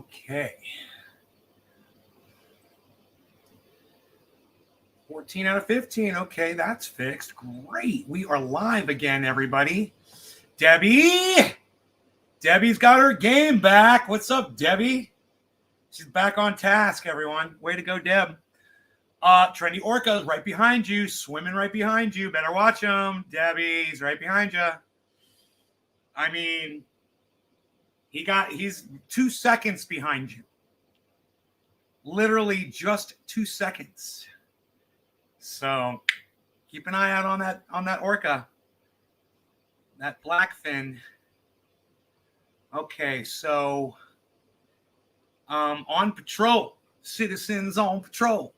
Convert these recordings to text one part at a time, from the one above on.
Okay. 14 out of 15. Okay, that's fixed. Great. We are live again, everybody. Debbie! Debbie's got her game back. What's up, Debbie? She's back on task, everyone. Way to go, Deb. Trendy Orca's right behind you, swimming right behind you. Better watch him. Debbie's right behind you. I mean, he's 2 seconds behind you. Literally just 2 seconds. So keep an eye out on that orca. That blackfin. Okay, so on patrol. Citizens on patrol.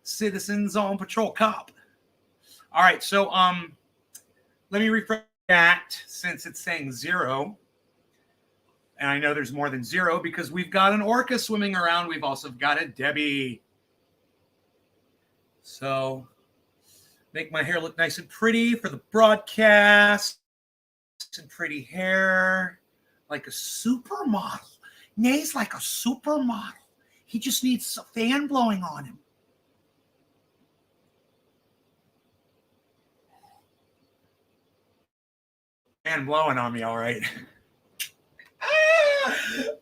Citizens on patrol. Cop. All right, so let me refresh that since it's saying 0. And I know there's more than 0 because we've got an orca swimming around. We've also got a Debbie. So make my hair look nice and pretty for the broadcast. And pretty hair. Like a supermodel. Nay's like a supermodel. He just needs a fan blowing on him. Fan blowing on me, all right.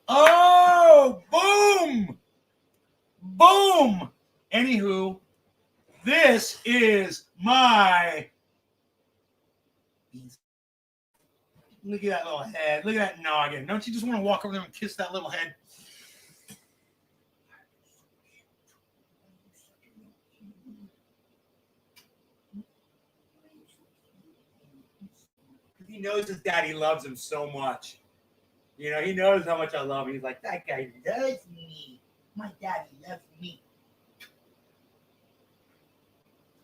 Oh, boom. Boom. Anywho, this is my... Look at that little head. Look at that noggin. Don't you just want to walk over there and kiss that little head? He knows his daddy loves him so much. You know, he knows how much I love him. He's like, that guy loves me. My daddy loves me.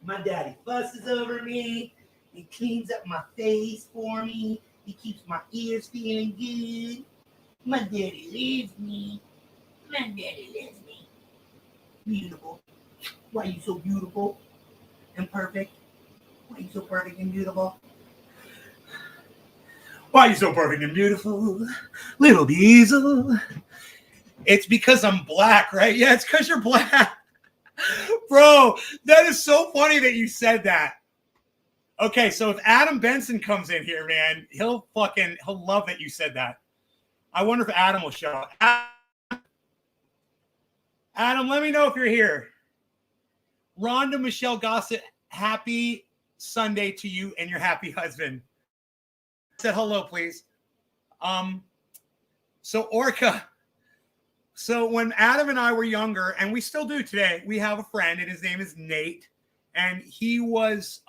My daddy fusses over me. He cleans up my face for me. He keeps my ears feeling good. My daddy loves me. My daddy loves me. Beautiful. Why are you so beautiful and perfect? Why are you so perfect and beautiful? Why are you so perfect and beautiful? Little Diesel. It's because I'm black, right? Yeah, it's because you're black. Bro, that is so funny that you said that. Okay, so if Adam Benson comes in here, man, he'll love that you said that. I wonder if Adam will show up. Adam, let me know if you're here. Rhonda Michelle Gossett, happy Sunday to you and your happy husband. Said hello, please. So Orca. So when Adam and I were younger, and we still do today, we have a friend, and his name is Nate, and he was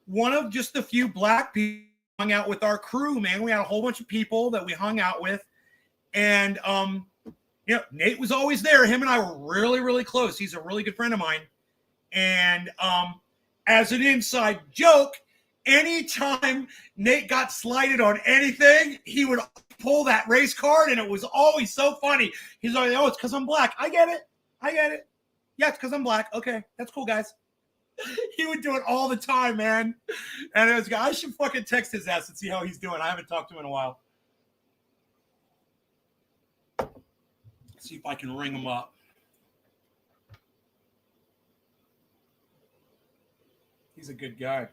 one of just a few black people who hung out with our crew, man. We had a whole bunch of people that we hung out with. And, you know, Nate was always there. Him and I were really, really close. He's a really good friend of mine. And as an inside joke, anytime Nate got slighted on anything, he would pull that race card, and it was always so funny. He's like, oh, it's because I'm black. I get it. Yeah, it's because I'm black. Okay, that's cool, guys. He would do it all the time, man. And I should fucking text his ass and see how he's doing. I haven't talked to him in a while. See if I can ring him up. He's a good guy.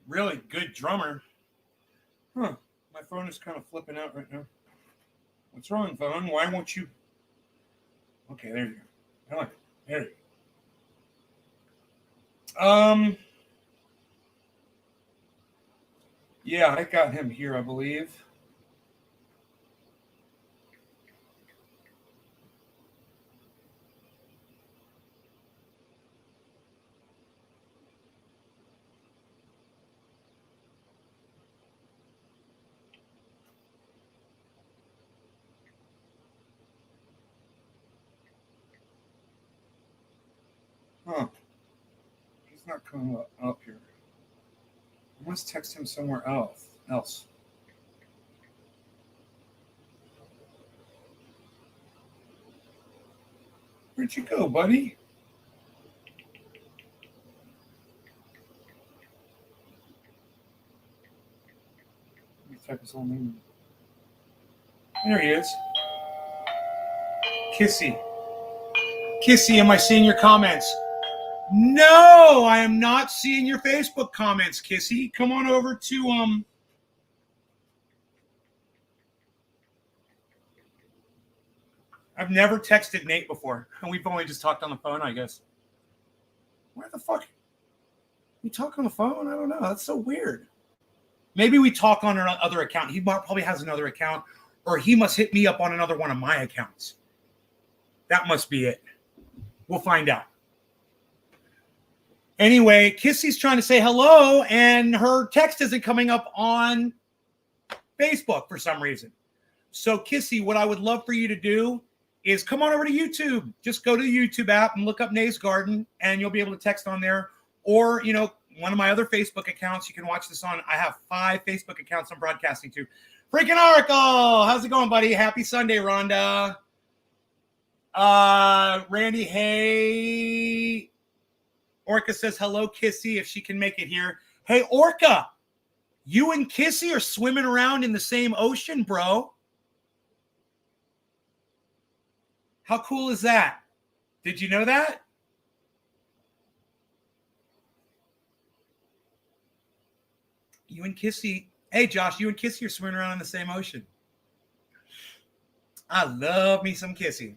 Really good drummer. Huh. My phone is kind of flipping out right now. What's wrong, phone? Why won't you? Okay, there you go. I like it. There you go. Yeah, I got him here, I believe. Huh. He's not coming up here. I must text him somewhere else. Where'd you go, buddy? Let me type his whole name. There he is. Kissy. Kissy, am I seeing your comments? No, I am not seeing your Facebook comments, Kissy. Come on over to I've never texted Nate before. And we've only just talked on the phone, I guess. Where the fuck? We talk on the phone? I don't know. That's so weird. Maybe we talk on another account. He probably has another account, or he must hit me up on another one of my accounts. That must be it. We'll find out. Anyway, Kissy's trying to say hello, and her text isn't coming up on Facebook for some reason. So, Kissy, what I would love for you to do is come on over to YouTube. Just go to the YouTube app and look up Nays Garden, and you'll be able to text on there. Or, you know, one of my other Facebook accounts, you can watch this on. I have 5 Facebook accounts I'm broadcasting to. Freaking Oracle! How's it going, buddy? Happy Sunday, Rhonda. Randy, hey. Orca says, hello, Kissy, if she can make it here. Hey, Orca, you and Kissy are swimming around in the same ocean, bro. How cool is that? Did you know that? You and Kissy. Hey, Josh, you and Kissy are swimming around in the same ocean. I love me some Kissy.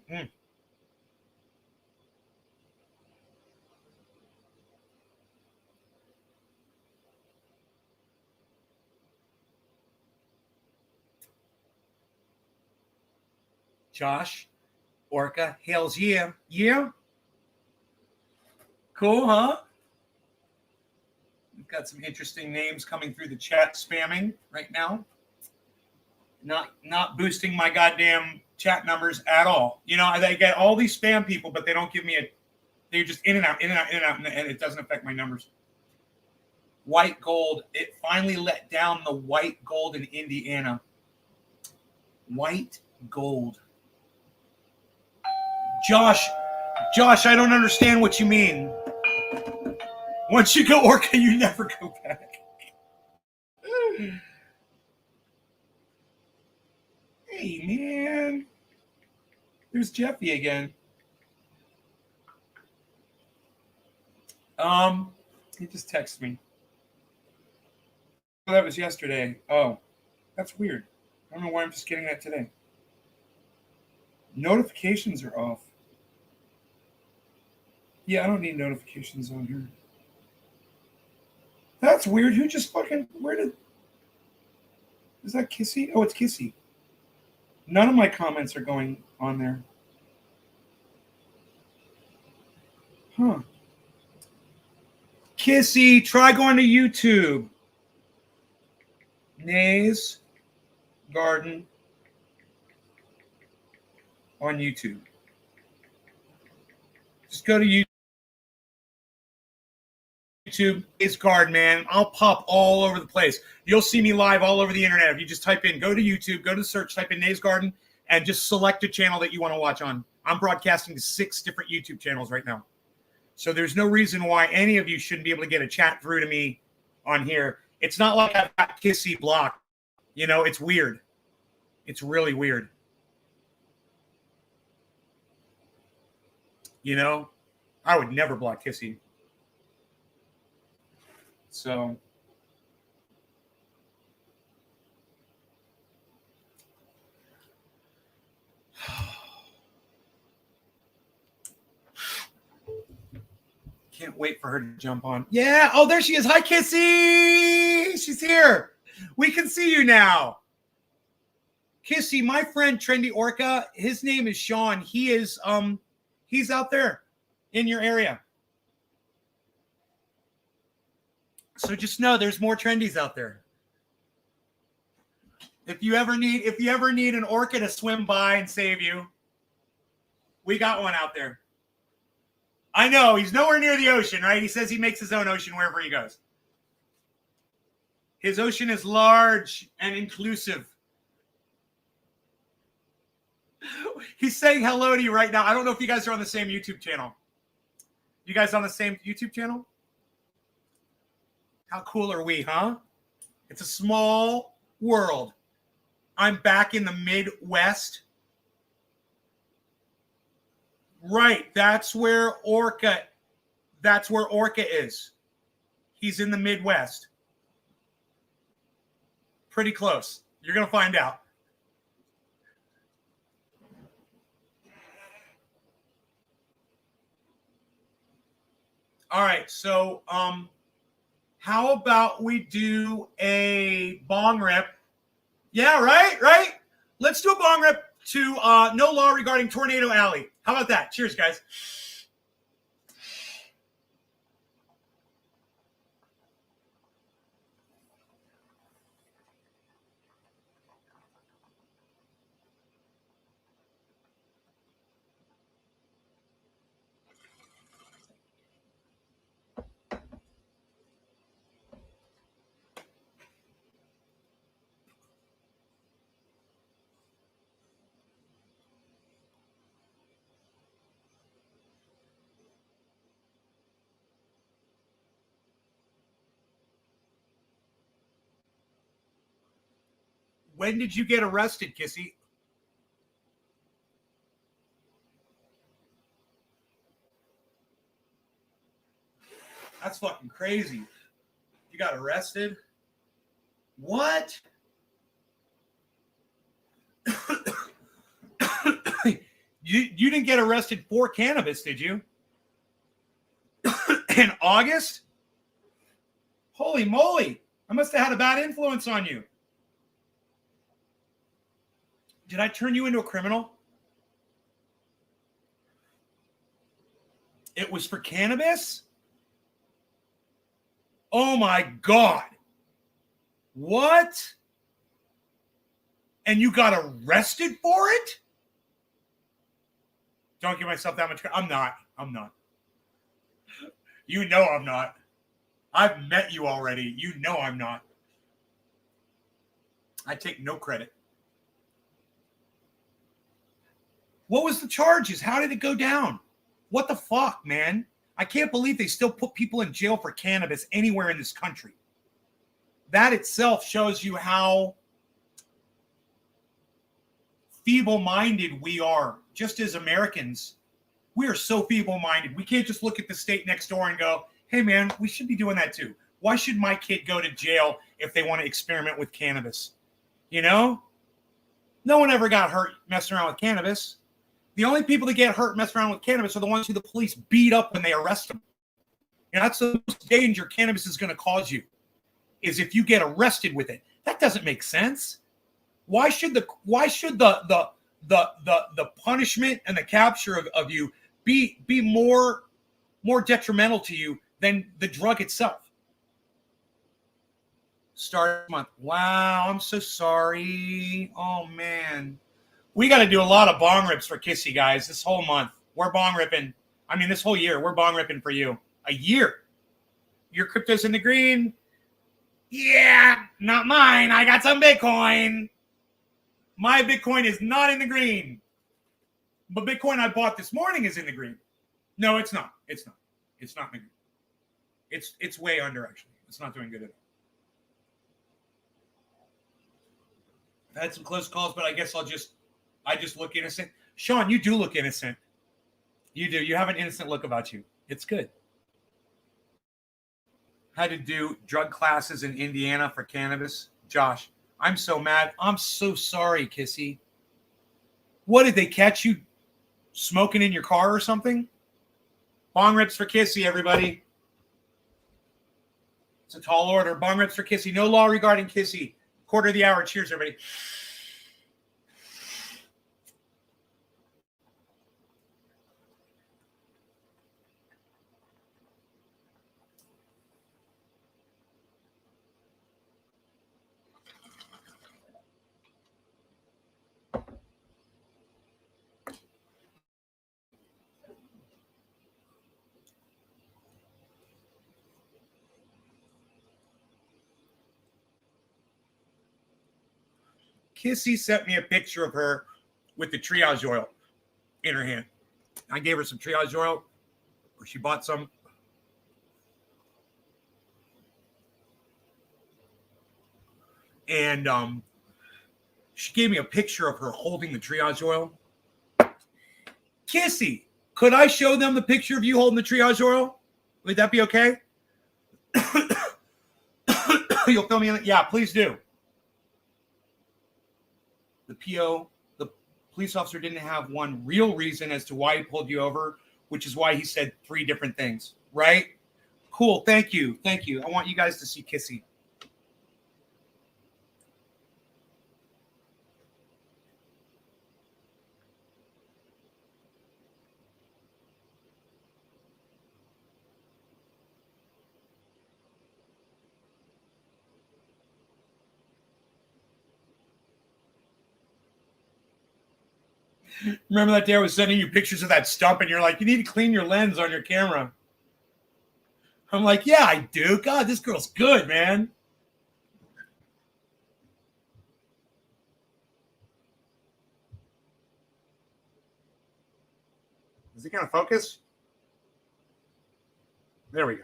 Josh, Orca, hails yeah. Yeah? Cool, huh? We've got some interesting names coming through the chat spamming right now. Not boosting my goddamn chat numbers at all. You know, I get all these spam people, but they don't give me they're just in and out, and it doesn't affect my numbers. White gold. It finally let down the white gold in Indiana. White gold. Josh, I don't understand what you mean. Once you go Orca, you never go back. Hey, man. There's Jeffy again. He just texted me. Oh, that was yesterday. Oh, that's weird. I don't know why I'm just getting that today. Notifications are off. Yeah, I don't need notifications on here. That's weird. Who just fucking... Is that Kissy? Oh, it's Kissy. None of my comments are going on there. Huh. Kissy, try going to YouTube. Nays Garden on YouTube. Just go to YouTube. Nays Garden, man. I'll pop all over the place. You'll see me live all over the internet. If you just type in, go to YouTube, go to search, type in Nays Garden, and just select a channel that you want to watch on. I'm broadcasting to 6 different YouTube channels right now. So there's no reason why any of you shouldn't be able to get a chat through to me on here. It's not like I've got Kissy blocked. You know, it's weird. It's really weird. You know, I would never block Kissy. So... Can't wait for her to jump on. Yeah. Oh, there she is. Hi, Kissy. She's here. We can see you now. Kissy, my friend Trendy Orca, his name is Sean. He is he's out there in your area. So just know there's more trendies out there. If you ever need an orca to swim by and save you, we got one out there. I know, he's nowhere near the ocean, right? He says he makes his own ocean wherever he goes. His ocean is large and inclusive. He's saying hello to you right now. I don't know if you guys are on the same YouTube channel. You guys on the same YouTube channel? How cool are we, huh? It's a small world. I'm back in the Midwest. Right. That's where Orca is. He's in the Midwest. Pretty close. You're going to find out. All right. So, how about we do a bong rip? Yeah, right. Let's do a bong rip to No Law Regarding Tornado Alley. How about that? Cheers, guys. When did you get arrested, Kissy? That's fucking crazy. You got arrested? What? You didn't get arrested for cannabis, did you? In August? Holy moly. I must have had a bad influence on you. Did I turn you into a criminal? It was for cannabis? Oh my God. What? And you got arrested for it? Don't give myself that much. I'm not. You know I'm not. I've met you already. You know I'm not. I take no credit. What was the charges? How did it go down? What the fuck, man? I can't believe they still put people in jail for cannabis anywhere in this country. That itself shows you how feeble-minded we are. Just as Americans, we are so feeble-minded. We can't just look at the state next door and go, hey, man, we should be doing that too. Why should my kid go to jail if they want to experiment with cannabis? You know? No one ever got hurt messing around with cannabis. The only people that get hurt messing around with cannabis are the ones who the police beat up when they arrest them. And that's the most danger cannabis is going to cause you, is if you get arrested with it. That doesn't make sense. Why should the punishment and the capture of you be more detrimental to you than the drug itself? Start month. Wow, I'm so sorry. Oh man. We got to do a lot of bong rips for Kissy, guys, this whole month. We're bong ripping. I mean, this whole year, we're bong ripping for you. A year. Your crypto's in the green. Yeah, not mine. I got some Bitcoin. My Bitcoin is not in the green. But Bitcoin I bought this morning is in the green. No, it's not. It's not in the green. It's way under, actually. It's not doing good at all. I've had some close calls, but I guess I just look innocent. Sean, you do look innocent. You do. You have an innocent look about you. It's good. Had to do drug classes in Indiana for cannabis. Josh, I'm so mad. I'm so sorry, Kissy. What, did they catch you smoking in your car or something? Bong rips for Kissy, everybody. It's a tall order. Bong rips for Kissy. No law regarding Kissy. Quarter of the hour. Cheers, everybody. Kissy sent me a picture of her with the triage oil in her hand. I gave her some triage oil, or she bought some. And she gave me a picture of her holding the triage oil. Kissy, Could I show them the picture of you holding the triage oil? Would that be okay? You'll fill me in? Yeah, please do. The police officer didn't have one real reason as to why he pulled you over, which is why he said 3 different things, right? Cool. Thank you. Thank you. I want you guys to see Kissy. Remember that day I was sending you pictures of that stump and you're like, you need to clean your lens on your camera. I'm like, yeah, I do. God, this girl's good, man. Is it going to focus? There we go.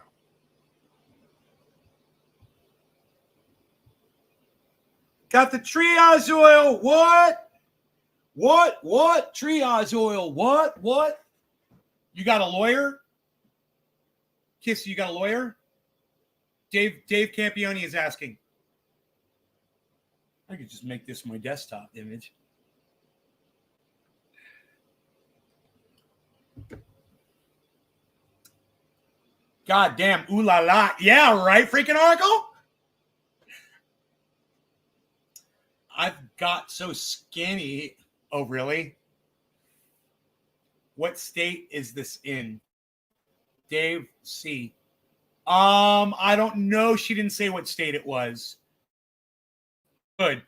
Got the triage oil. What? Triage oil. What? You got a lawyer? Kiss, you got a lawyer? Dave Campione is asking. I could just make this my desktop image. God damn, ooh la la. Yeah, right, freaking Oracle? I've got so skinny. Oh, really? What state is this in? Dave C. I don't know. She didn't say what state it was. Good.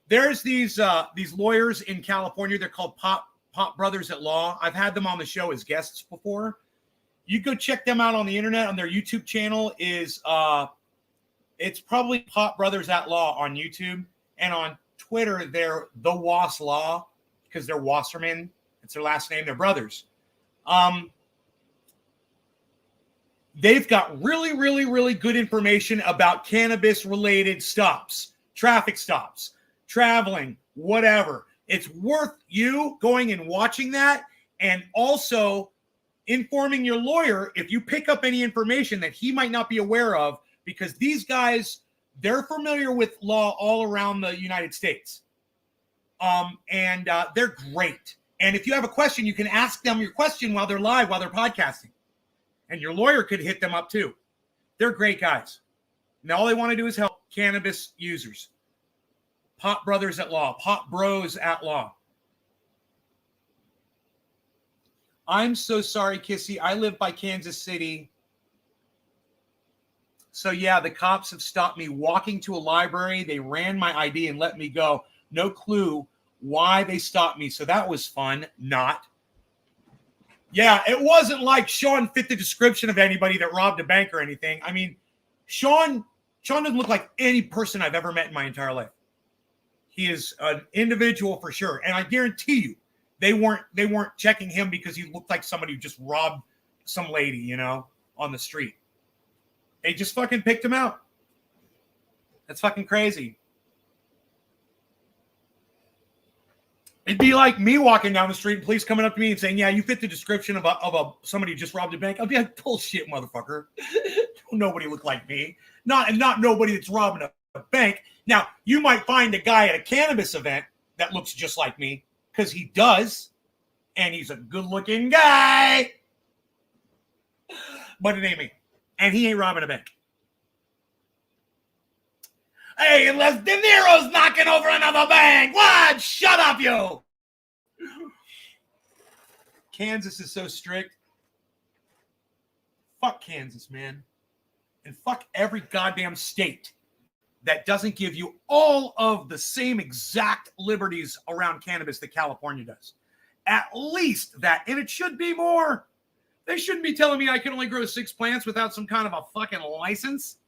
There's these lawyers in California. They're called Pop Brothers at Law. I've had them on the show as guests before. You go check them out on the internet. On their YouTube channel is it's probably Pop Brothers at Law on YouTube, and on Twitter they're the Was Law because they're Wasserman. It's their last name. They're brothers. They've got really, really, really good information about cannabis-related stops, traffic stops, traveling, whatever. It's worth you going and watching that, and also informing your lawyer if you pick up any information that he might not be aware of, because these guys, they're familiar with law all around the United States. And they're great. And if you have a question, you can ask them your question while they're live, while they're podcasting. And your lawyer could hit them up too. They're great guys. And all they want to do is help cannabis users. Pop Brothers at Law. Pop Bros at Law. I'm so sorry, Kissy. I live by Kansas City. So, yeah, the cops have stopped me walking to a library. They ran my ID and let me go. No clue why they stopped me. So that was fun. Not. Yeah, it wasn't like Sean fit the description of anybody that robbed a bank or anything. I mean, Sean doesn't look like any person I've ever met in my entire life. He is an individual for sure. And I guarantee you, they weren't checking him because he looked like somebody who just robbed some lady, on the street. They just fucking picked him out. That's fucking crazy. It'd be like me walking down the street and police coming up to me and saying, yeah, you fit the description of somebody who just robbed a bank. I'd be like, bullshit, motherfucker. Nobody look like me. Not nobody that's robbing a bank. Now, you might find a guy at a cannabis event that looks just like me, because he does, and he's a good-looking guy. But it ain't me. And he ain't robbing a bank. Hey, unless De Niro's knocking over another bank. What? Shut up, you. Kansas is so strict. Fuck Kansas, man. And fuck every goddamn state that doesn't give you all of the same exact liberties around cannabis that California does. At least that. And it should be more. They shouldn't be telling me I can only grow 6 plants without some kind of a fucking license.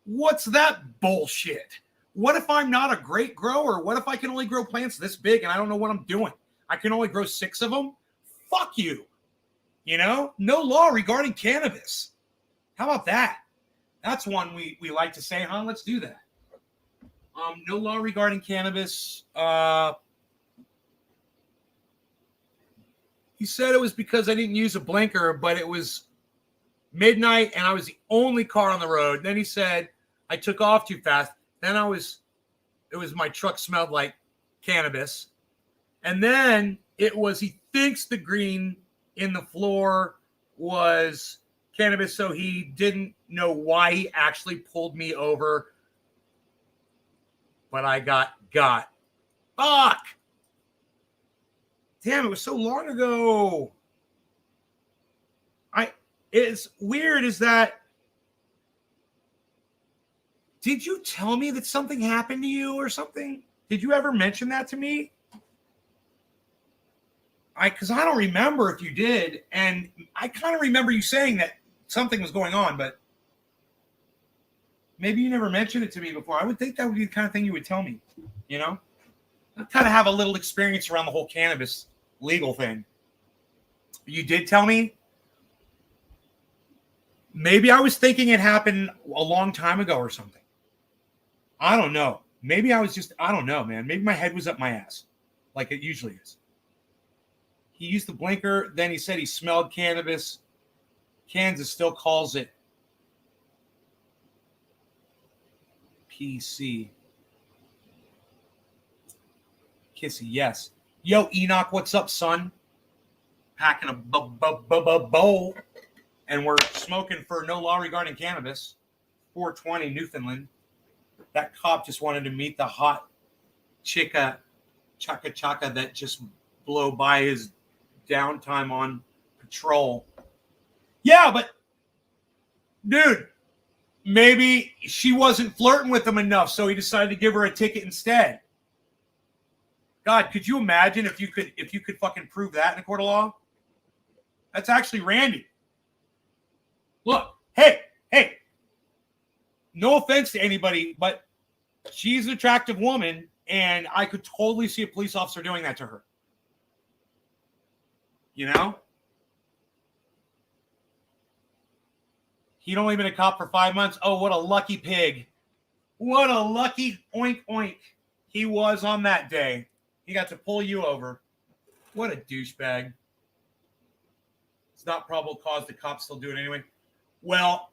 What's that bullshit? What if I'm not a great grower? What if I can only grow plants this big and I don't know what I'm doing? I can only grow 6 of them? Fuck you. No law regarding cannabis. How about that? That's one we like to say, huh? Let's do that. No law regarding cannabis. He said it was because I didn't use a blinker, but it was midnight and I was the only car on the road. Then he said I took off too fast. Then it was my truck smelled like cannabis. And then he thinks the green in the floor was cannabis, so he didn't know why he actually pulled me over. But I got. Fuck! Damn, it was so long ago. It's weird is that, did you tell me that something happened to you or something? Did you ever mention that to me? Because I don't remember if you did. And I kind of remember you saying that something was going on, but maybe you never mentioned it to me before. I would think that would be the kind of thing you would tell me, you know? I kind of have a little experience around the whole cannabis legal thing. You did tell me? Maybe I was thinking it happened a long time ago or something. I don't know. Maybe I don't know, man. Maybe my head was up my ass, like it usually is. He used the blinker. Then he said he smelled cannabis. Kansas still calls it PC. Kissy, yes. Yo, Enoch, what's up, son? Packing a bowl. And we're smoking for no law regarding cannabis. 420 Newfoundland. That cop just wanted to meet the hot chaka that just blow by his downtime on patrol. Yeah, but dude, maybe she wasn't flirting with him enough, so he decided to give her a ticket instead. God, could you imagine if you could fucking prove that in a court of law? That's actually Randy. Look, hey, no offense to anybody, but she's an attractive woman, and I could totally see a police officer doing that to her. You know? He'd only been a cop for 5 months. Oh, what a lucky pig. What a lucky oink oink he was on that day. He got to pull you over. What a douchebag. It's not probable cause. The cops still do it anyway. Well,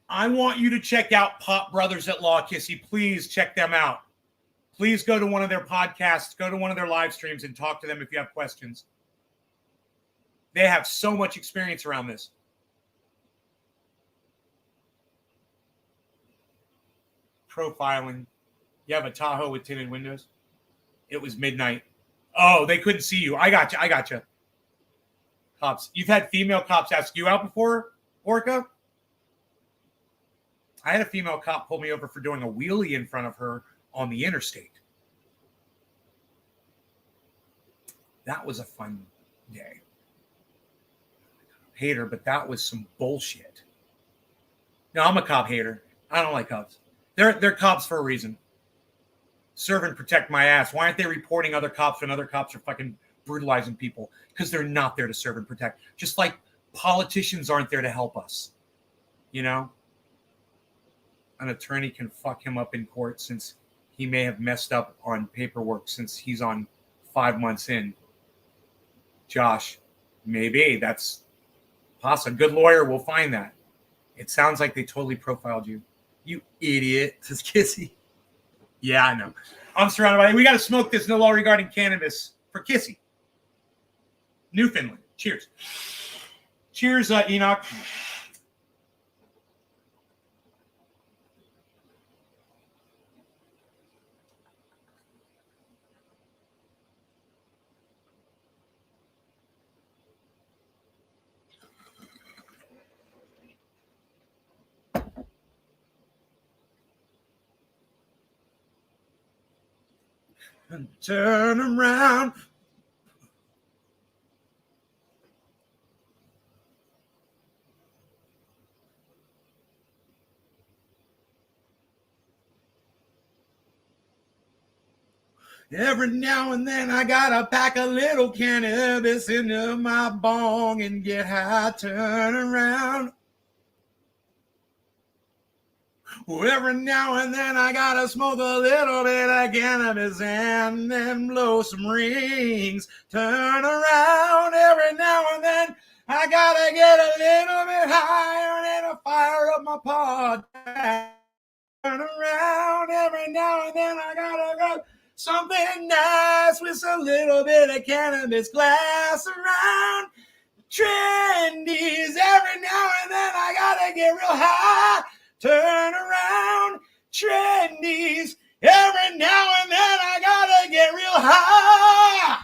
I want you to check out Pop Brothers at Law, Kissy. Please check them out. Please go to one of their podcasts, go to one of their live streams and talk to them if you have questions. They have so much experience around this. Profiling. You have a Tahoe with tinted windows? It was midnight. Oh, they couldn't see you. I got you. Cops. You've had female cops ask you out before, Orca? I had a female cop pull me over for doing a wheelie in front of her on the interstate. That was a fun day. Hater, but that was some bullshit. No, I'm a cop hater. I don't like cops. They're cops for a reason. Serve and protect my ass. Why aren't they reporting other cops when other cops are fucking brutalizing people? Because they're not there to serve and protect. Just like politicians aren't there to help us. You know? An attorney can fuck him up in court since he may have messed up on paperwork since he's on 5 months in. Josh, maybe. That's possible. A good lawyer will find that. It sounds like they totally profiled you. You idiot. Says Kissy. Yeah, I know. I'm surrounded by it. We got to smoke this no law regarding cannabis for Kissy. Newfoundland. Cheers. Cheers, Enoch. And turn around. Every now and then I gotta pack a little cannabis into my bong and get high, turn around. Well, every now and then I gotta smoke a little bit of cannabis and then blow some rings. Turn around every now and then. I gotta get a little bit higher and to fire up my podcast. Turn around every now and then. I gotta go something nice with a little bit of cannabis glass around. Trendies every now and then. I gotta get real high. Turn around, trendies. Every now and then I gotta get real high.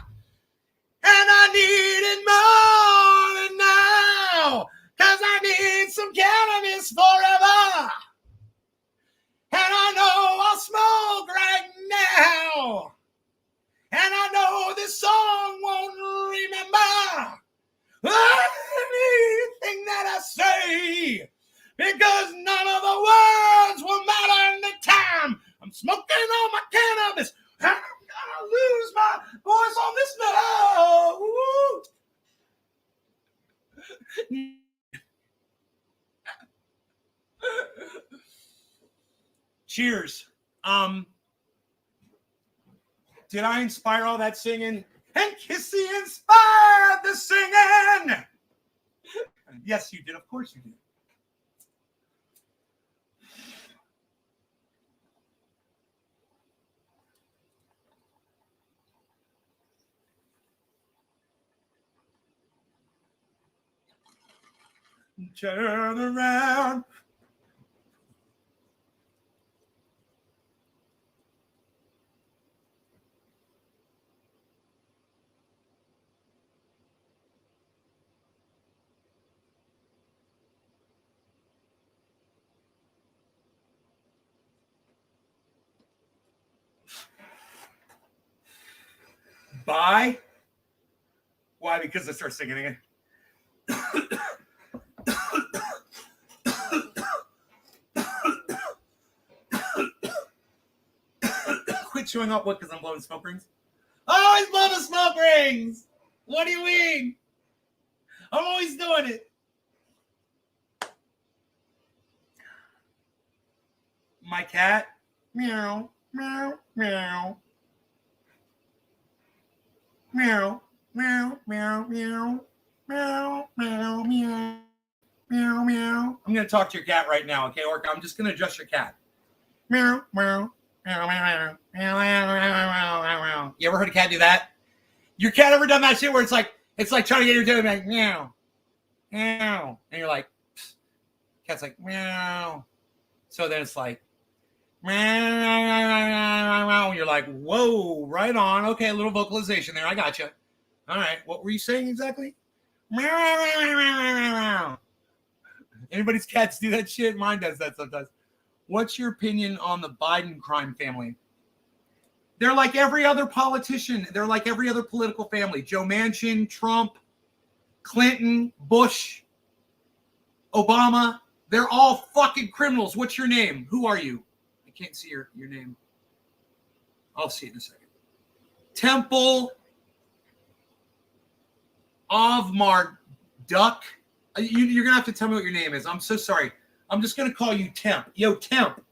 And I need it more than now. Cause I need some cannabis forever. And I know I'll smoke right now. And I know this song won't remember anything that I say. Because none of the words will matter in the time I'm smoking on my cannabis. And I'm gonna lose my voice on this note. Cheers. Did I inspire all that singing? And Kissy inspired the singing. Yes, you did. Of course you did. Turn around. Bye. Why? Because I start singing again. Quit showing up. What? Because I'm blowing smoke rings? I always blow the smoke rings. What do you mean? I'm always doing it. My cat. Meow, meow, meow. Meow, meow, meow, meow. Meow, meow, meow. Meow, meow. I'm going to talk to your cat right now, okay? Or I'm just going to adjust your cat. Meow, meow. You ever heard a cat do that? Your cat ever done that shit where it's like trying to get your tail like meow, meow, and you're like, psst. Cat's like meow. So then it's like meow, and you're like, whoa, right on. Okay, a little vocalization there. I got you. All right, what were you saying exactly? Meow. Anybody's cats do that shit? Mine does that sometimes. What's your opinion on the Biden crime family? They're like every other politician. They're like every other political family. Joe Manchin, Trump, Clinton, Bush, Obama. They're all fucking criminals. What's your name? Who are you? I can't see your name. I'll see it in a second. Temple of Marduk. You're going to have to tell me what your name is. I'm so sorry. I'm just going to call you Temp. Yo, Temp.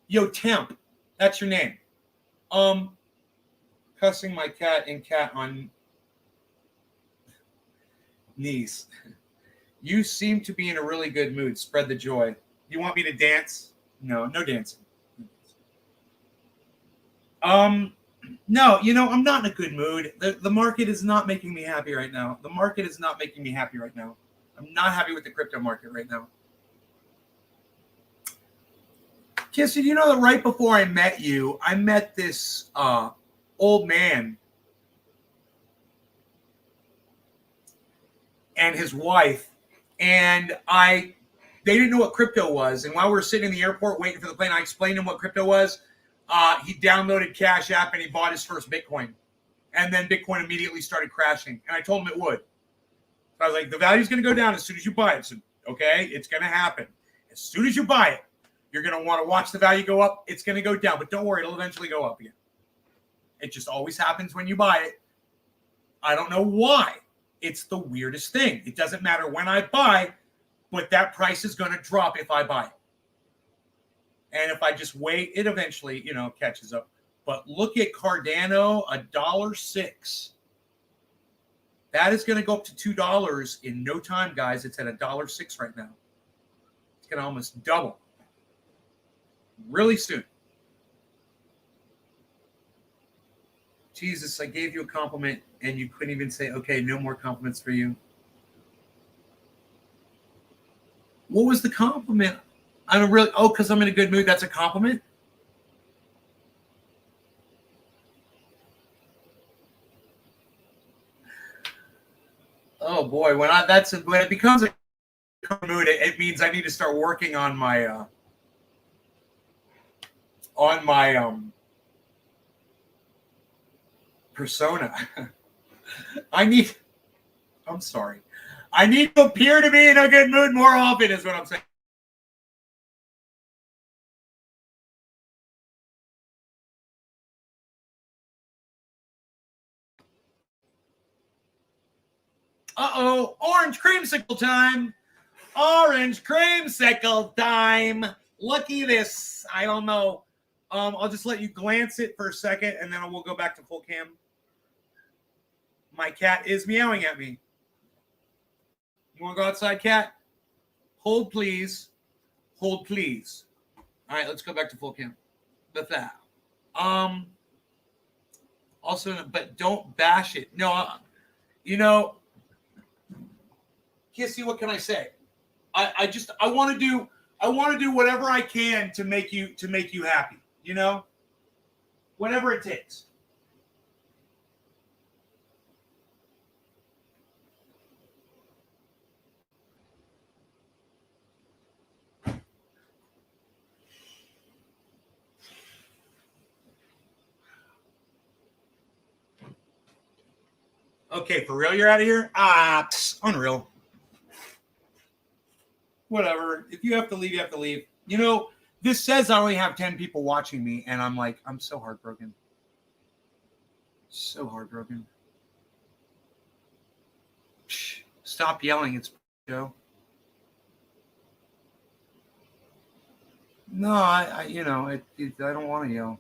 Yo, Temp. That's your name. Cussing my cat and cat on knees. You seem to be in a really good mood. Spread the joy. You want me to dance? No dancing. No, I'm not in a good mood. The market is not making me happy right now. I'm not happy with the crypto market right now. Kissy, you know that right before I met you, I met this old man and his wife, and they didn't know what crypto was. And while we were sitting in the airport waiting for the plane, I explained to him what crypto was. He downloaded Cash App and he bought his first Bitcoin. And then Bitcoin immediately started crashing. And I told him it would. So I was like, the value's going to go down as soon as you buy it. So, okay, it's going to happen. As soon as you buy it, you're going to want to watch the value go up. It's going to go down. But don't worry, it'll eventually go up again. It just always happens when you buy it. I don't know why. It's the weirdest thing. It doesn't matter when I buy, but that price is going to drop if I buy it. And if I just wait, it eventually, you know, catches up. But look at Cardano, $1.06. That is going to go up to $2 in no time, guys. It's at $1.06 right now. It's going to almost double really soon. Jesus, I gave you a compliment and you couldn't even say, okay, no more compliments for you. What was the compliment? I don't really, oh, because I'm in a good mood. That's a compliment? Oh boy, when it becomes a mood, it means I need to start working on my persona. I'm sorry. I need to appear to be in a good mood more often is what I'm saying. Uh-oh, orange creamsicle time. Orange creamsicle time. Lucky this. I don't know. I'll just let you glance it for a second, and then we'll go back to full cam. My cat is meowing at me. You want to go outside, cat? Hold, please. Hold, please. All right, let's go back to full cam. But that. Also, but don't bash it. No, you know, Kissy, what can I say? I want to do whatever I can to make you happy, you know? Whatever it takes. Okay, for real, you're out of here? Unreal. Whatever. If you have to leave, you have to leave. You know, this says I only have 10 people watching me, and I'm like, I'm so heartbroken. So heartbroken. Psh, stop yelling. It's Joe. No, I don't want to yell.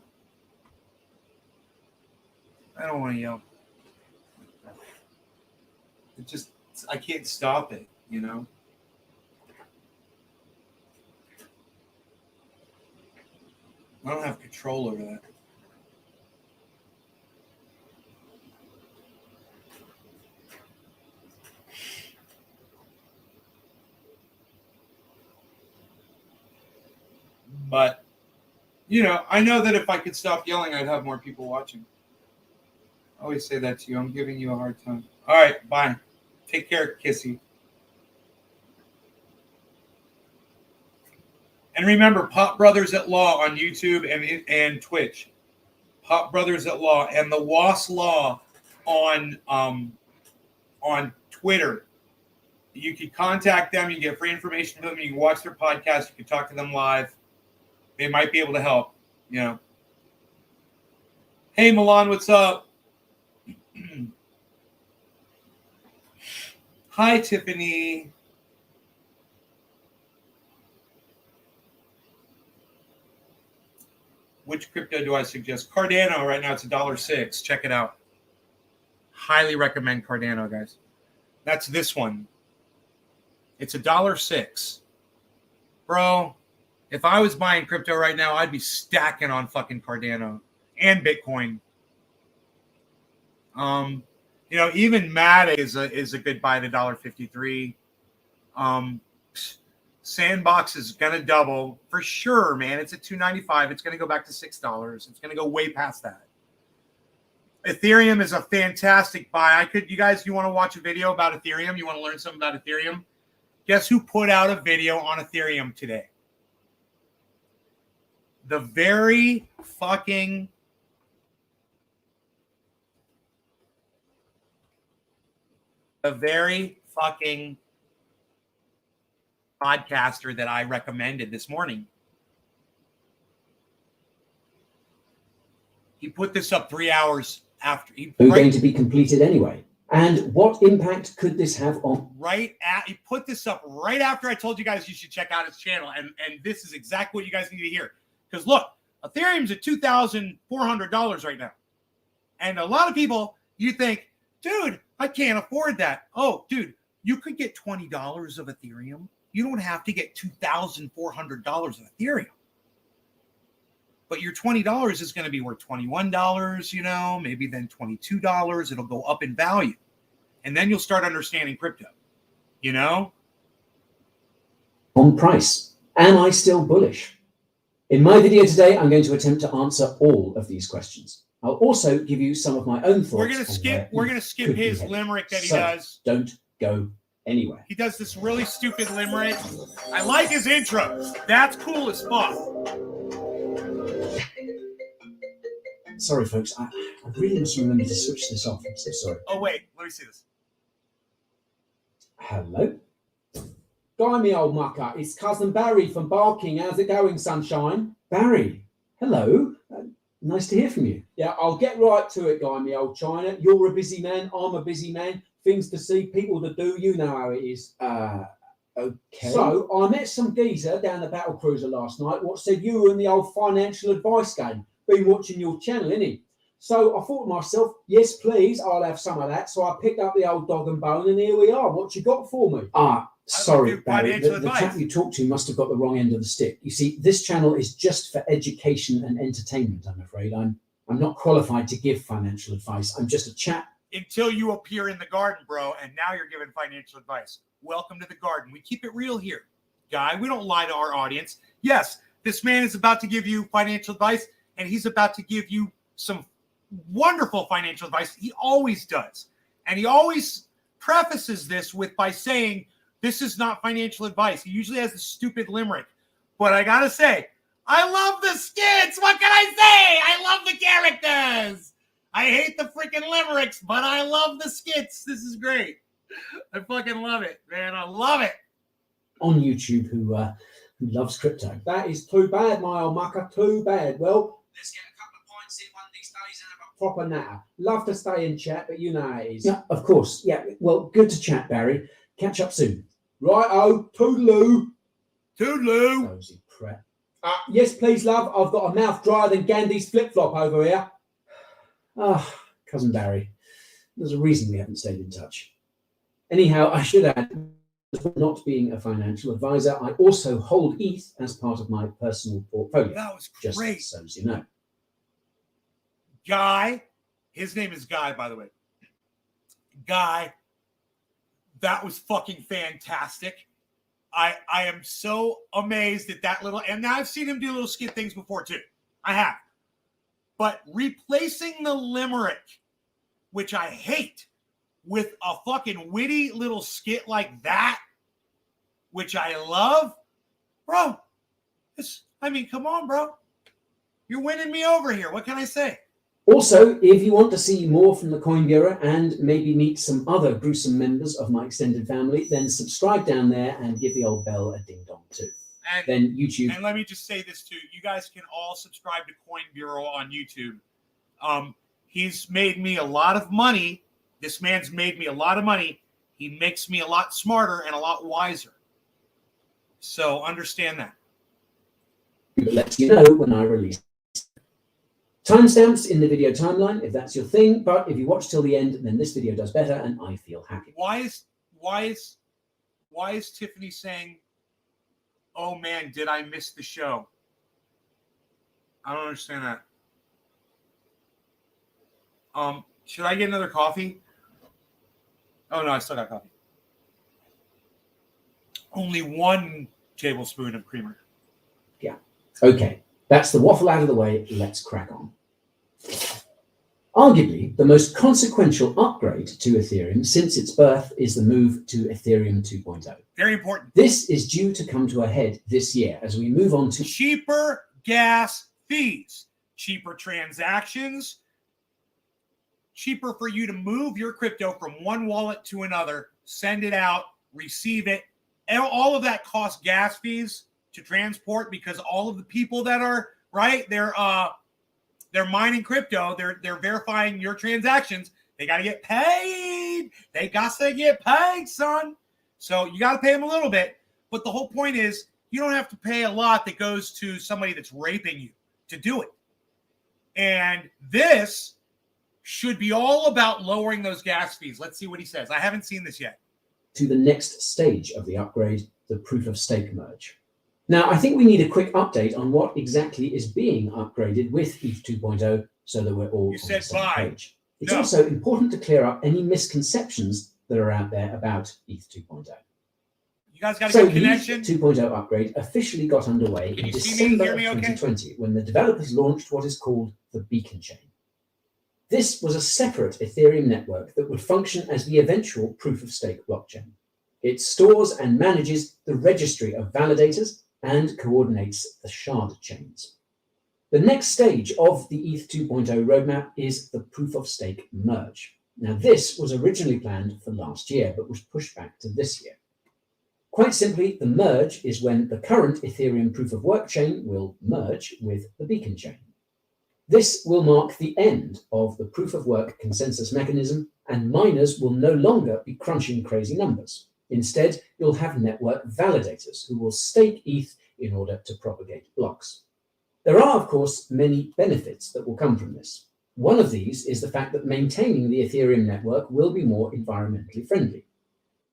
I don't want to yell. I can't stop it, you know? I don't have control over that. But, you know, I know that if I could stop yelling, I'd have more people watching. I always say that to you. I'm giving you a hard time. All right, bye. Take care, Kissy. And remember, Pop Brothers at Law on YouTube and Twitch. Pop Brothers at Law and the Was Law on Twitter. You can contact them. You can get free information from them. You can watch their podcast. You can talk to them live. They might be able to help, you know. Hey, Milan, what's up? Hi, Tiffany. Which crypto do I suggest? Cardano right now, it's $1.06. Check it out. Highly recommend Cardano, guys. That's this one. It's $1.06. Bro, if I was buying crypto right now, I'd be stacking on fucking Cardano and Bitcoin. You know, even MAD is a good buy at $1.53. Sandbox is gonna double for sure, man. It's at $2.95. It's gonna go back to $6. It's gonna go way past that. Ethereum is a fantastic buy. You want to watch a video about Ethereum? You want to learn something about Ethereum? Guess who put out a video on Ethereum today? The very fucking podcaster that I recommended this morning. He put this up 3 hours after. It was going to be completed anyway. And what impact could this have on? He put this up right after I told you guys you should check out his channel, and this is exactly what you guys need to hear. Because look, Ethereum's at $2,400 right now, and a lot of people, you think, dude, I can't afford that. Oh, dude, you could get $20 of Ethereum. You don't have to get $2,400 of Ethereum. But your $20 is going to be worth $21, you know, maybe then $22. It'll go up in value. And then you'll start understanding crypto, you know? On price. Am I still bullish? In my video today, I'm going to attempt to answer all of these questions. I'll also give you some of my own thoughts. We're going to skip his limerick that he does. Don't go anywhere. He does this really stupid limerick. I like his intro. That's cool as fuck. Sorry, folks. I really must remember to switch this off. I'm so sorry. Oh, wait. Let me see this. Hello? Guy, me old mucker. It's Cousin Barry from Barking. How's it going, sunshine? Barry, hello. Nice to hear from you. Yeah, I'll get right to it, Guy, me old China. You're a busy man. I'm a busy man. Things to see, people to do. You know how it is. Okay. So, I met some geezer down the battle cruiser last night. What said you were in the old financial advice game. Been watching your channel, innit? So I thought to myself, yes, please, I'll have some of that. So I picked up the old dog and bone, and here we are. What you got for me? Sorry, Barry. The chap you talked to must have got the wrong end of the stick. You see, this channel is just for education and entertainment, I'm afraid. I'm not qualified to give financial advice. I'm just a chap. Until you appear in the garden, bro, and now you're giving financial advice. Welcome to the garden. We keep it real here, Guy. We don't lie to our audience. Yes, this man is about to give you financial advice, and he's about to give you some wonderful financial advice. He always does. And he always prefaces this by saying, this is not financial advice. He usually has a stupid limerick. But I got to say, I love the skits. What can I say? I love the characters. I hate the freaking limericks, but I love the skits. This is great. I fucking love it, man. I love it. On YouTube who loves crypto. That is too bad, my old mucker. Too bad. Well, let's get a couple of points in one of these days and have a proper natter. Love to stay in chat, but you know how it is. Yeah, of course. Yeah, well, good to chat, Barry. Catch up soon. Right-o. Toodaloo. Toodaloo. Cozy crap. Yes, please, love. I've got a mouth drier than Gandhi's flip-flop over here. Cousin Barry. There's a reason we haven't stayed in touch. Anyhow, I should add, not being a financial advisor, I also hold ETH as part of my personal portfolio. That was great. Just so as you know. Guy, his name is Guy, by the way. Guy, that was fucking fantastic. I am so amazed at that little, and I've seen him do little skit things before too. I have. But replacing the limerick, which I hate, with a fucking witty little skit like that, which I love, bro. Come on, bro. You're winning me over here. What can I say? Also, if you want to see more from the Coin Bureau and maybe meet some other gruesome members of my extended family, then subscribe down there and give the old bell a ding dong too. And then YouTube. And let me just say this too. You guys can all subscribe to Coin Bureau on YouTube. He's made me a lot of money. This man's made me a lot of money. He makes me a lot smarter and a lot wiser. So understand that. It lets you know when I release. Timestamps in the video timeline if that's your thing, but if you watch till the end, then this video does better and I feel happy. Why is Tiffany saying, "Oh man, did I miss the show?" I don't understand that. Should I get another coffee? Oh no, I still got coffee. Only 1 tablespoon of creamer. Yeah. Okay. That's the waffle out of the way. Let's crack on. Arguably, the most consequential upgrade to Ethereum since its birth is the move to Ethereum 2.0. Very important. This is due to come to a head this year as we move on to cheaper gas fees, cheaper transactions, cheaper for you to move your crypto from one wallet to another, send it out, receive it. And all of that costs gas fees to transport because all of the people that are, right, they're mining crypto, they're verifying your transactions. They got to get paid. paid. They got to get paid, son. So you got to pay them a little bit. But the whole point is you don't have to pay a lot that goes to somebody that's raping you to do it. And this should be all about lowering those gas fees. Let's see what he says. I haven't seen this yet. To the next stage of the upgrade, the proof of stake merge. Now, I think we need a quick update on what exactly is being upgraded with ETH 2.0 so that we're all on the same page. It's also important to clear up any misconceptions that are out there about ETH 2.0. You guys got a good connection? The ETH 2.0 upgrade officially got underway in December of 2020 when the developers launched what is called the Beacon Chain. This was a separate Ethereum network that would function as the eventual proof-of-stake blockchain. It stores and manages the registry of validators and coordinates the shard chains. The next stage of the ETH 2.0 roadmap is the proof-of-stake merge. Now, this was originally planned for last year, but was pushed back to this year. Quite simply, the merge is when the current Ethereum proof-of-work chain will merge with the Beacon chain. This will mark the end of the proof-of-work consensus mechanism, and miners will no longer be crunching crazy numbers. Instead, you'll have network validators who will stake ETH in order to propagate blocks. There are, of course, many benefits that will come from this. One of these is the fact that maintaining the Ethereum network will be more environmentally friendly.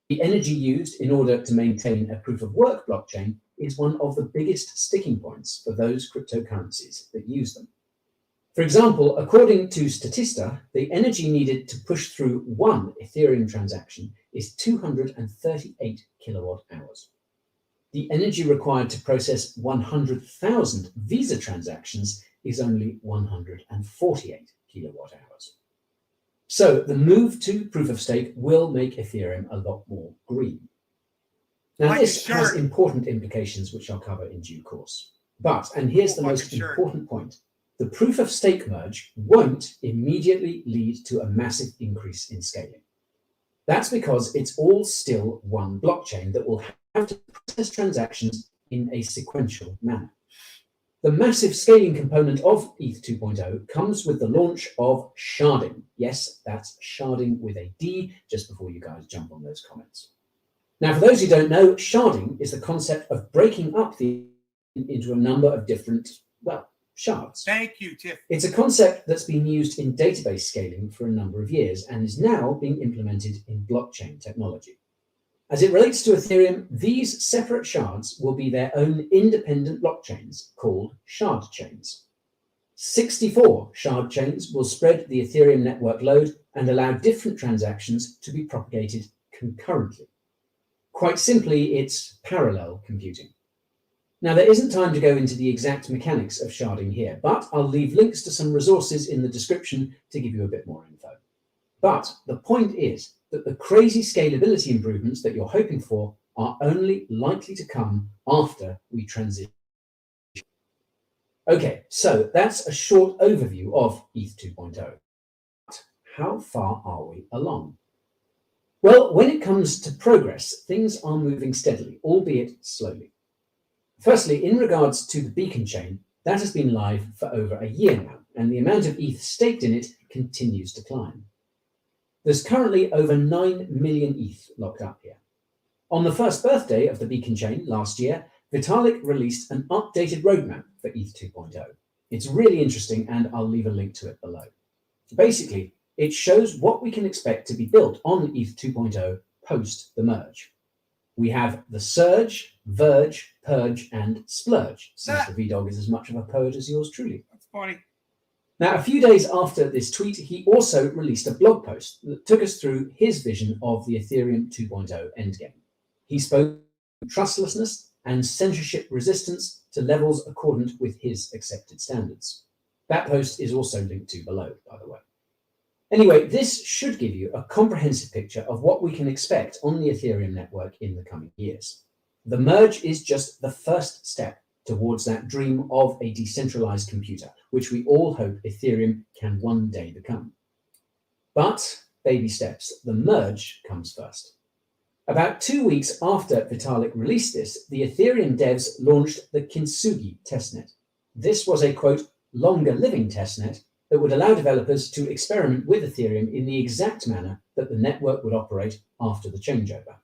The energy used in order to maintain a proof-of-work blockchain is one of the biggest sticking points for those cryptocurrencies that use them. For example, according to Statista, the energy needed to push through one Ethereum transaction is 238 kilowatt hours. The energy required to process 100,000 Visa transactions is only 148 kilowatt hours. So the move to proof of stake will make Ethereum a lot more green. Now, this has important implications, which I'll cover in due course. But, and here's the most important point, the proof of stake merge won't immediately lead to a massive increase in scaling. That's because it's all still one blockchain that will have to process transactions in a sequential manner. The massive scaling component of ETH 2.0 comes with the launch of sharding. Yes, that's sharding with a D, just before you guys jump on those comments. Now, for those who don't know, sharding is the concept of breaking up the into a number of different, well, shards. Thank you, Tiff. It's a concept that's been used in database scaling for a number of years and is now being implemented in blockchain technology. As it relates to Ethereum, these separate shards will be their own independent blockchains called shard chains. 64 shard chains will spread the Ethereum network load and allow different transactions to be propagated concurrently. Quite simply, it's parallel computing. Now, there isn't time to go into the exact mechanics of sharding here, but I'll leave links to some resources in the description to give you a bit more info. But the point is that the crazy scalability improvements that you're hoping for are only likely to come after we transition. Okay, so that's a short overview of ETH 2.0. But how far are we along? Well, when it comes to progress, things are moving steadily, albeit slowly. Firstly, in regards to the Beacon chain, that has been live for over a year now, and the amount of ETH staked in it continues to climb. There's currently over 9 million ETH locked up here. On the first birthday of the Beacon chain last year, Vitalik released an updated roadmap for ETH 2.0. It's really interesting, and I'll leave a link to it below. Basically, it shows what we can expect to be built on ETH 2.0 post the merge. We have the Surge, Verge, Purge, and Splurge, since the VDog is as much of a poet as yours truly. That's funny. Now, a few days after this tweet, he also released a blog post that took us through his vision of the Ethereum 2.0 endgame. He spoke of trustlessness and censorship resistance to levels accordant with his accepted standards. That post is also linked to below, by the way. Anyway, this should give you a comprehensive picture of what we can expect on the Ethereum network in the coming years. The merge is just the first step towards that dream of a decentralized computer, which we all hope Ethereum can one day become. But baby steps, the merge comes first. About 2 weeks after Vitalik released this, the Ethereum devs launched the Kintsugi testnet. This was a, quote, longer living testnet that would allow developers to experiment with Ethereum in the exact manner that the network would operate after the changeover.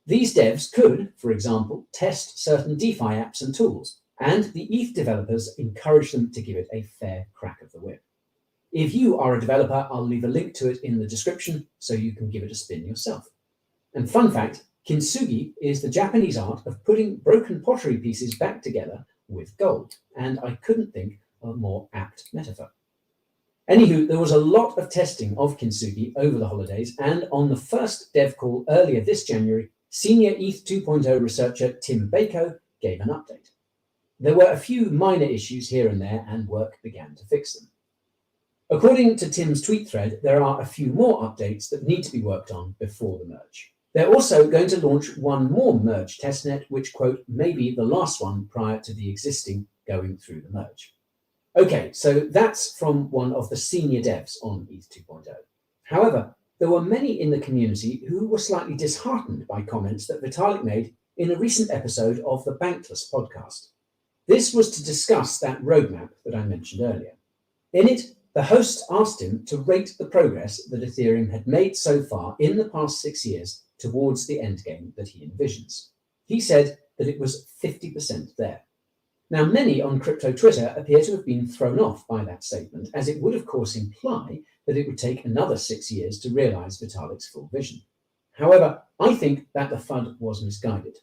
These devs could, for example, test certain DeFi apps and tools, and the ETH developers encourage them to give it a fair crack of the whip. If you are a developer, I'll leave a link to it in the description so you can give it a spin yourself. And fun fact, kintsugi is the Japanese art of putting broken pottery pieces back together with gold, and I couldn't think of a more apt metaphor. Anywho, there was a lot of testing of kintsugi over the holidays, and on the first dev call earlier this January, senior ETH 2.0 researcher Tim Bako gave an update. There were a few minor issues here and there, and work began to fix them. According to Tim's tweet thread, there are a few more updates that need to be worked on before the merge. They're also going to launch one more merge testnet, which, quote, may be the last one prior to the existing going through the merge. Okay, so that's from one of the senior devs on ETH 2.0. However, there were many in the community who were slightly disheartened by comments that Vitalik made in a recent episode of the Bankless podcast. This was to discuss that roadmap that I mentioned earlier. In it, the host asked him to rate the progress that Ethereum had made so far in the past 6 years towards the endgame that he envisions. He said that it was 50% there. Now, many on crypto Twitter appear to have been thrown off by that statement, as it would of course imply that it would take another 6 years to realize Vitalik's full vision. However, I think that the FUD was misguided.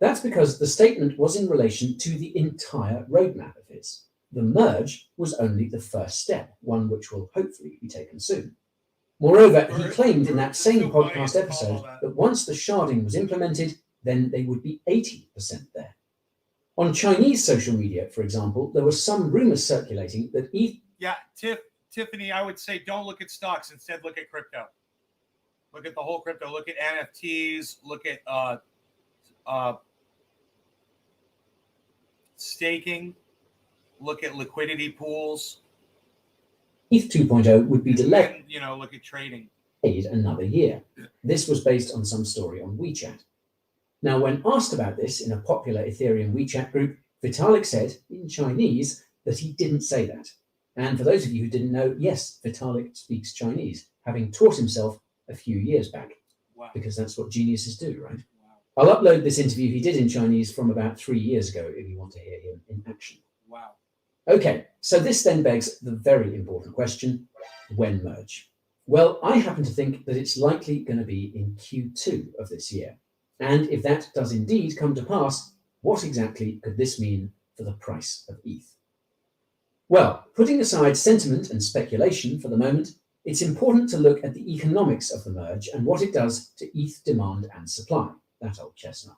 That's because the statement was in relation to the entire roadmap of his. The merge was only the first step, one which will hopefully be taken soon. Moreover, he claimed in that same podcast episode that once the sharding was implemented, then they would be 80% there. On Chinese social media, for example, there were some rumors circulating that ETH... Yeah, Tiffany, I would say don't look at stocks. Instead, look at crypto. Look at the whole crypto. Look at NFTs. Look at staking. Look at liquidity pools. ETH 2.0 would be delayed. Look at trading. Another year. This was based on some story on WeChat. Now, when asked about this in a popular Ethereum WeChat group, Vitalik said in Chinese that he didn't say that. And for those of you who didn't know, yes, Vitalik speaks Chinese, having taught himself a few years back. Wow. Because that's what geniuses do, right? Wow. I'll upload this interview he did in Chinese from about 3 years ago if you want to hear him in action. Wow. Okay, so this then begs the very important question, when merge? Well, I happen to think that it's likely going to be in Q2 of this year. And if that does indeed come to pass, what exactly could this mean for the price of ETH? Well, putting aside sentiment and speculation for the moment, it's important to look at the economics of the merge and what it does to ETH demand and supply, that old chestnut.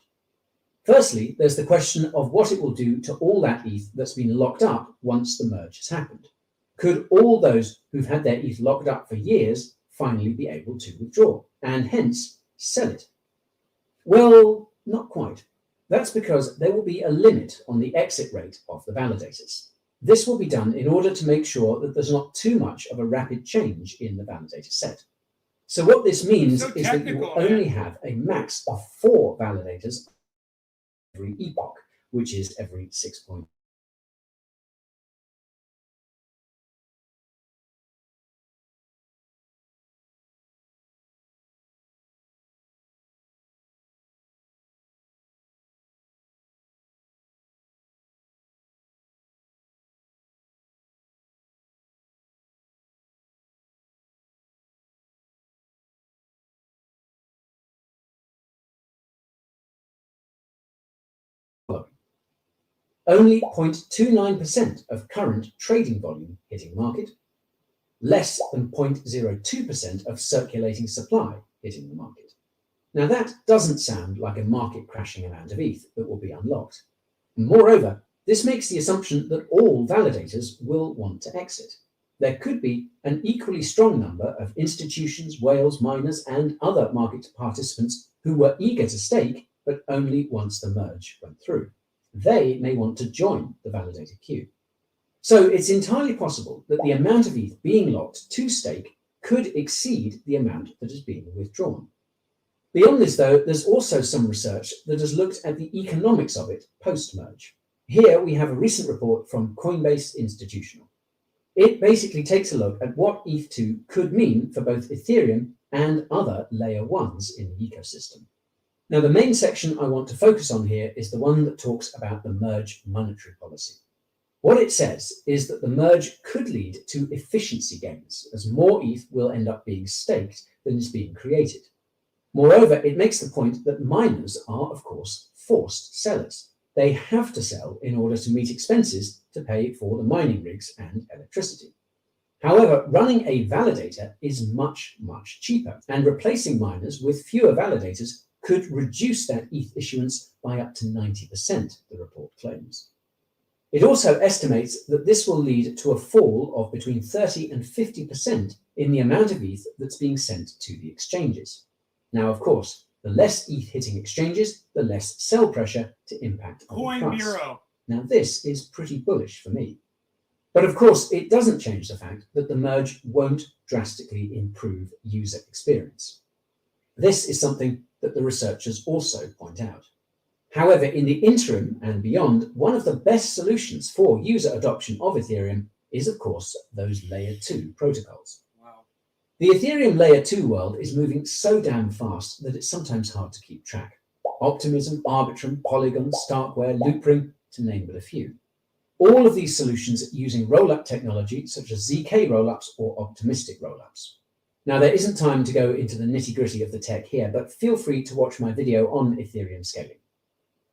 Firstly, there's the question of what it will do to all that ETH that's been locked up once the merge has happened. Could all those who've had their ETH locked up for years finally be able to withdraw and hence sell it? Well, not quite. That's because there will be a limit on the exit rate of the validators. This will be done in order to make sure that there's not too much of a rapid change in the validator set. So what this means is that you will only have a max of 4 validators every epoch, which is every 6 points. Only 0.29% of current trading volume hitting market, less than 0.02% of circulating supply hitting the market. Now that doesn't sound like a market crashing amount of ETH that will be unlocked. Moreover, this makes the assumption that all validators will want to exit. There could be an equally strong number of institutions, whales, miners, and other market participants who were eager to stake, but only once the merge went through. They may want to join the validator queue. So it's entirely possible that the amount of ETH being locked to stake could exceed the amount that is being withdrawn. Beyond this, though, there's also some research that has looked at the economics of it post-merge. Here we have a recent report from Coinbase Institutional. It basically takes a look at what ETH2 could mean for both Ethereum and other layer 1s in the ecosystem. Now, the main section I want to focus on here is the one that talks about the merge monetary policy. What it says is that the merge could lead to efficiency gains, as more ETH will end up being staked than is being created. Moreover, it makes the point that miners are, of course, forced sellers. They have to sell in order to meet expenses to pay for the mining rigs and electricity. However, running a validator is much, much cheaper, and replacing miners with fewer validators could reduce that ETH issuance by up to 90%, the report claims. It also estimates that this will lead to a fall of between 30 and 50% in the amount of ETH that's being sent to the exchanges. Now, of course, the less ETH hitting exchanges, the less sell pressure to impact on the price. Bureau. Now, this is pretty bullish for me. But of course, it doesn't change the fact that the merge won't drastically improve user experience. This is something that the researchers also point out. However, in the interim and beyond, one of the best solutions for user adoption of Ethereum is, of course, those layer 2 protocols. Wow. The Ethereum layer 2 world is moving so damn fast that it's sometimes hard to keep track. Optimism, Arbitrum, Polygon, Starkware, Loopring, to name but a few. All of these solutions using rollup technology such as ZK rollups or optimistic rollups. Now, there isn't time to go into the nitty-gritty of the tech here, but feel free to watch my video on Ethereum scaling.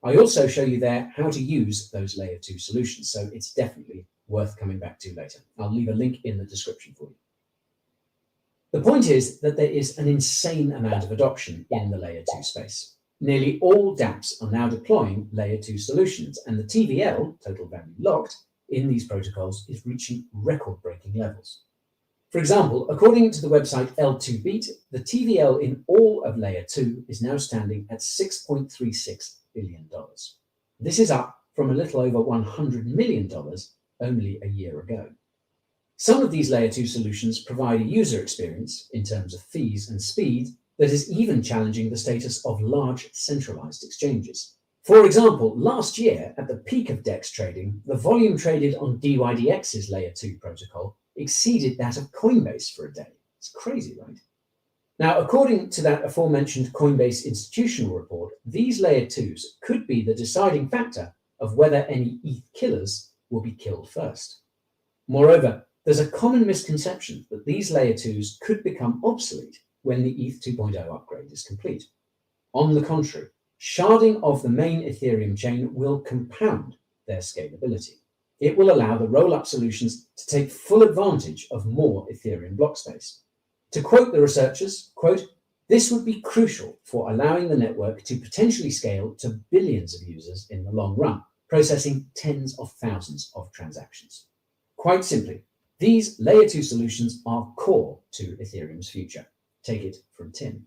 I also show you there how to use those layer 2 solutions, so it's definitely worth coming back to later. I'll leave a link in the description for you. The point is that there is an insane amount of adoption in the layer 2 space. Nearly all dApps are now deploying layer 2 solutions, and the TVL, total value locked, in these protocols is reaching record-breaking levels. For example, according to the website L2Beat, the TVL in all of layer 2 is now standing at $6.36 billion. This is up from a little over $100 million only a year ago. Some of these layer 2 solutions provide a user experience in terms of fees and speed that is even challenging the status of large centralized exchanges. For example, last year, at the peak of DEX trading, the volume traded on DYDX's layer 2 protocol exceeded that of Coinbase for a day. It's crazy, right? Now, according to that aforementioned Coinbase institutional report, these layer 2s could be the deciding factor of whether any ETH killers will be killed first. Moreover, there's a common misconception that these layer 2s could become obsolete when the ETH 2.0 upgrade is complete. On the contrary, sharding of the main Ethereum chain will compound their scalability. It will allow the rollup solutions to take full advantage of more Ethereum block space. To quote the researchers, quote, "This would be crucial for allowing the network to potentially scale to billions of users in the long run, processing tens of thousands of transactions." Quite simply, these layer 2 solutions are core to Ethereum's future. Take it from Tim.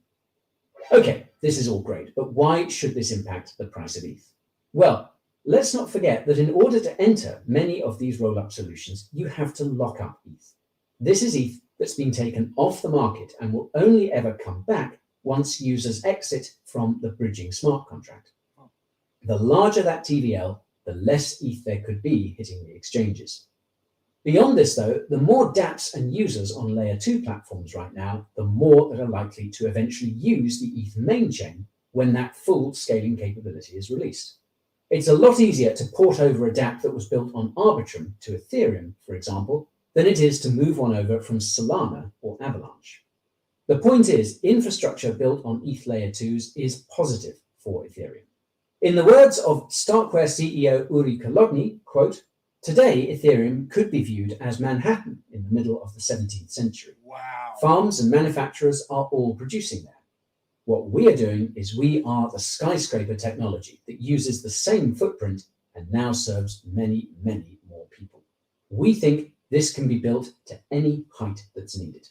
Okay, this is all great, but why should this impact the price of ETH? Well, let's not forget that in order to enter many of these rollup solutions, you have to lock up ETH. This is ETH that's been taken off the market and will only ever come back once users exit from the bridging smart contract. The larger that TVL, the less ETH there could be hitting the exchanges. Beyond this, though, the more dApps and users on layer 2 platforms right now, the more that are likely to eventually use the ETH main chain when that full scaling capability is released. It's a lot easier to port over a dApp that was built on Arbitrum to Ethereum, for example, than it is to move one over from Solana or Avalanche. The point is, infrastructure built on ETH layer 2s is positive for Ethereum. In the words of Starkware CEO Uri Kolodny, quote, "Today, Ethereum could be viewed as Manhattan in the middle of the 17th century. Wow. Farms and manufacturers are all producing there. What we are doing is we are the skyscraper technology that uses the same footprint and now serves many, many more people. We think this can be built to any height that's needed."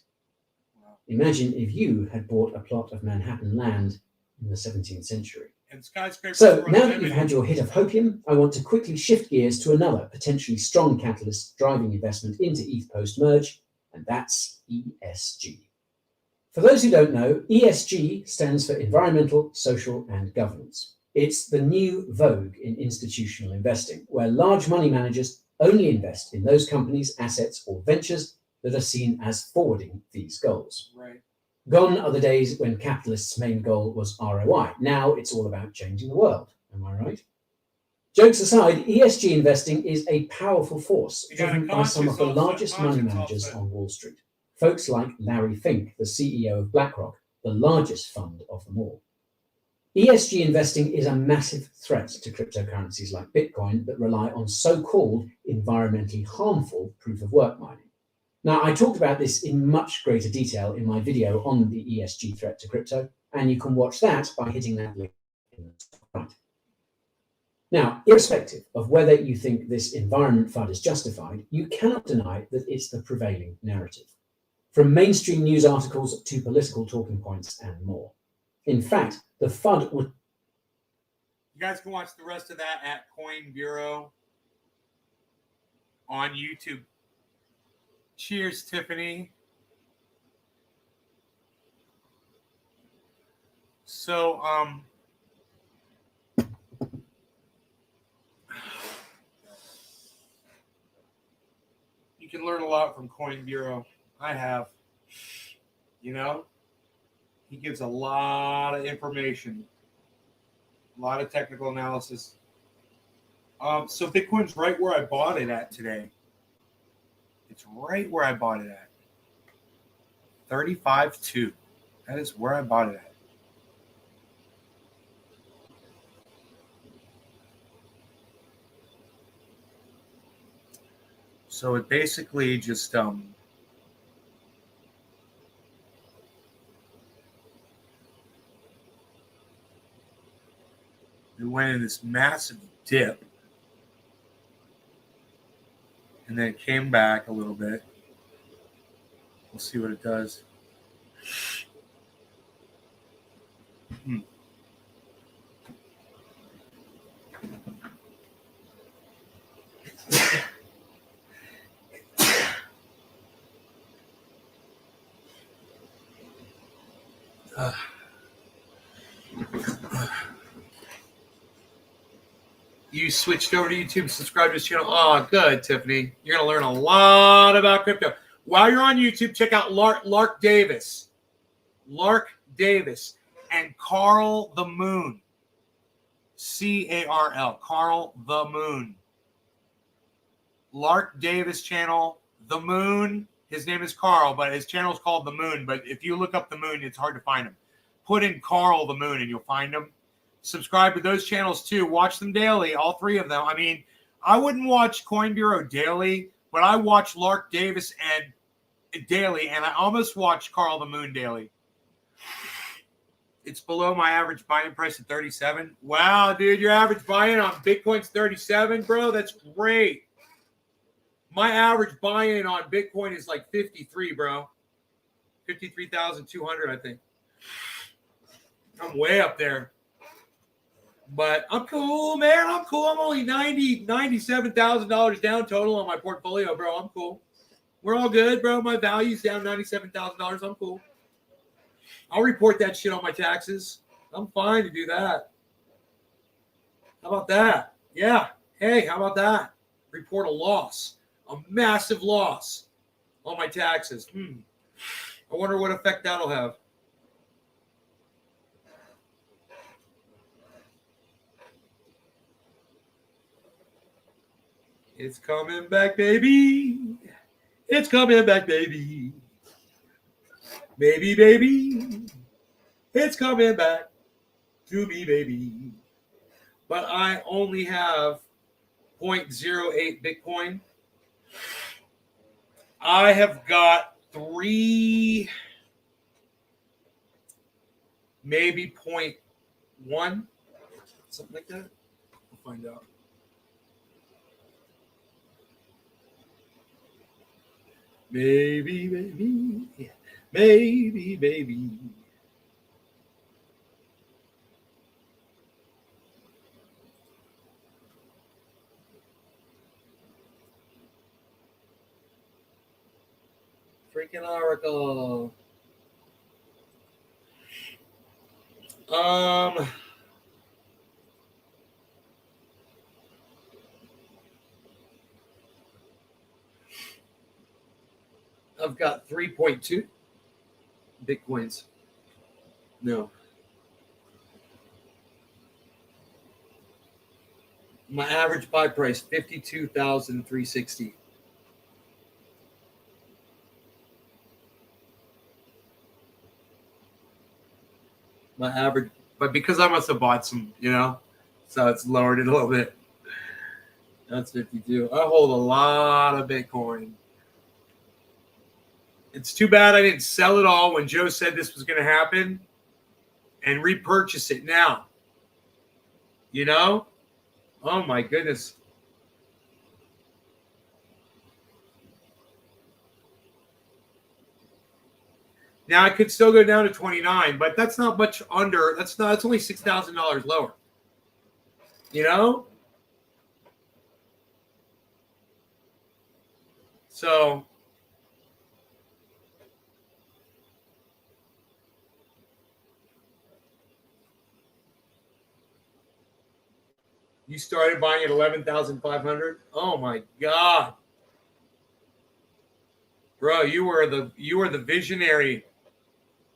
Wow. Imagine if you had bought a plot of Manhattan land in the 17th century. And skyscrapers So run now that limited. you've had your hit of hopium, I want to quickly shift gears to another potentially strong catalyst driving investment into ETH post-merge, and that's ESG. For those who don't know, ESG stands for Environmental, Social and Governance. It's the new vogue in institutional investing, where large money managers Only invest in those companies, assets, or ventures that are seen as forwarding these goals. Right. Gone are the days when capitalists' main goal was ROI. Now it's all about changing the world. Am I right? Jokes aside, ESG investing is a powerful force driven by some of the largest money managers on Wall Street. Folks like Larry Fink, the CEO of BlackRock, the largest fund of them all. ESG investing is a massive threat to cryptocurrencies like Bitcoin that rely on so-called environmentally harmful proof-of-work mining. Now, I talked about this in much greater detail in my video on the ESG threat to crypto, and you can watch that by hitting that link in the top right. Now, irrespective of whether you think this environment FUD is justified, you cannot deny that it's the prevailing narrative, from mainstream news articles to political talking points and more. In fact, the FUD would... You guys can watch the rest of that at Coin Bureau on YouTube. Cheers, Tiffany. So, you can learn a lot from Coin Bureau. I have. You know, he gives a lot of information, a lot of technical analysis. So Bitcoin's right where I bought it at today. It's right where I bought it at. 35.2. That is where I bought it at. So it basically just we went in this massive dip, and then it came back a little bit. We'll see what it does. You switched over to YouTube, subscribe to this channel. Oh, good, Tiffany. You're going to learn a lot about crypto. While you're on YouTube, check out Lark Davis. Lark Davis and Carl the Moon. C-A-R-L. Carl the Moon. Lark Davis channel. The Moon. His name is Carl, but his channel is called The Moon. But if you look up The Moon, it's hard to find him. Put in Carl the Moon and you'll find him. Subscribe to those channels too. Watch them daily, all three of them. I mean, I wouldn't watch Coin Bureau daily, but I watch Lark Davis and daily, and I almost watch Carl the Moon daily. It's below my average buying price at 37. Wow, dude, your average buy-in on Bitcoin's 37, bro. That's great. My average buy-in on Bitcoin is like 53, bro. 53,200, I think. I'm way up there. But I'm cool, man. I'm cool. I'm only $97,000 down total on my portfolio, bro. I'm cool. We're all good, bro. My value's down $97,000. I'm cool. I'll report that shit on my taxes. I'm fine to do that. How about that? Yeah. Hey, how about that? Report a loss. A massive loss on my taxes. I wonder what effect that'll have. It's coming back, baby. It's coming back, baby. Baby, baby. It's coming back to me, baby. But I only have 0.08 Bitcoin. I have got 3, maybe 0.1, something like that. We'll find out. Maybe, baby. Maybe, baby. Freaking Oracle. I've got 3.2 Bitcoins. No. My average buy price, 52,360. My average, but because I must have bought some, so it's lowered it a little bit. That's 52. I hold a lot of Bitcoin. It's too bad I didn't sell it all when Joe said this was going to happen and repurchase it now. Oh my goodness. Now I could still go down to 29, but that's not much under. That's only $6,000 lower. So you started buying at 11,500. Oh my God, bro! You were the visionary,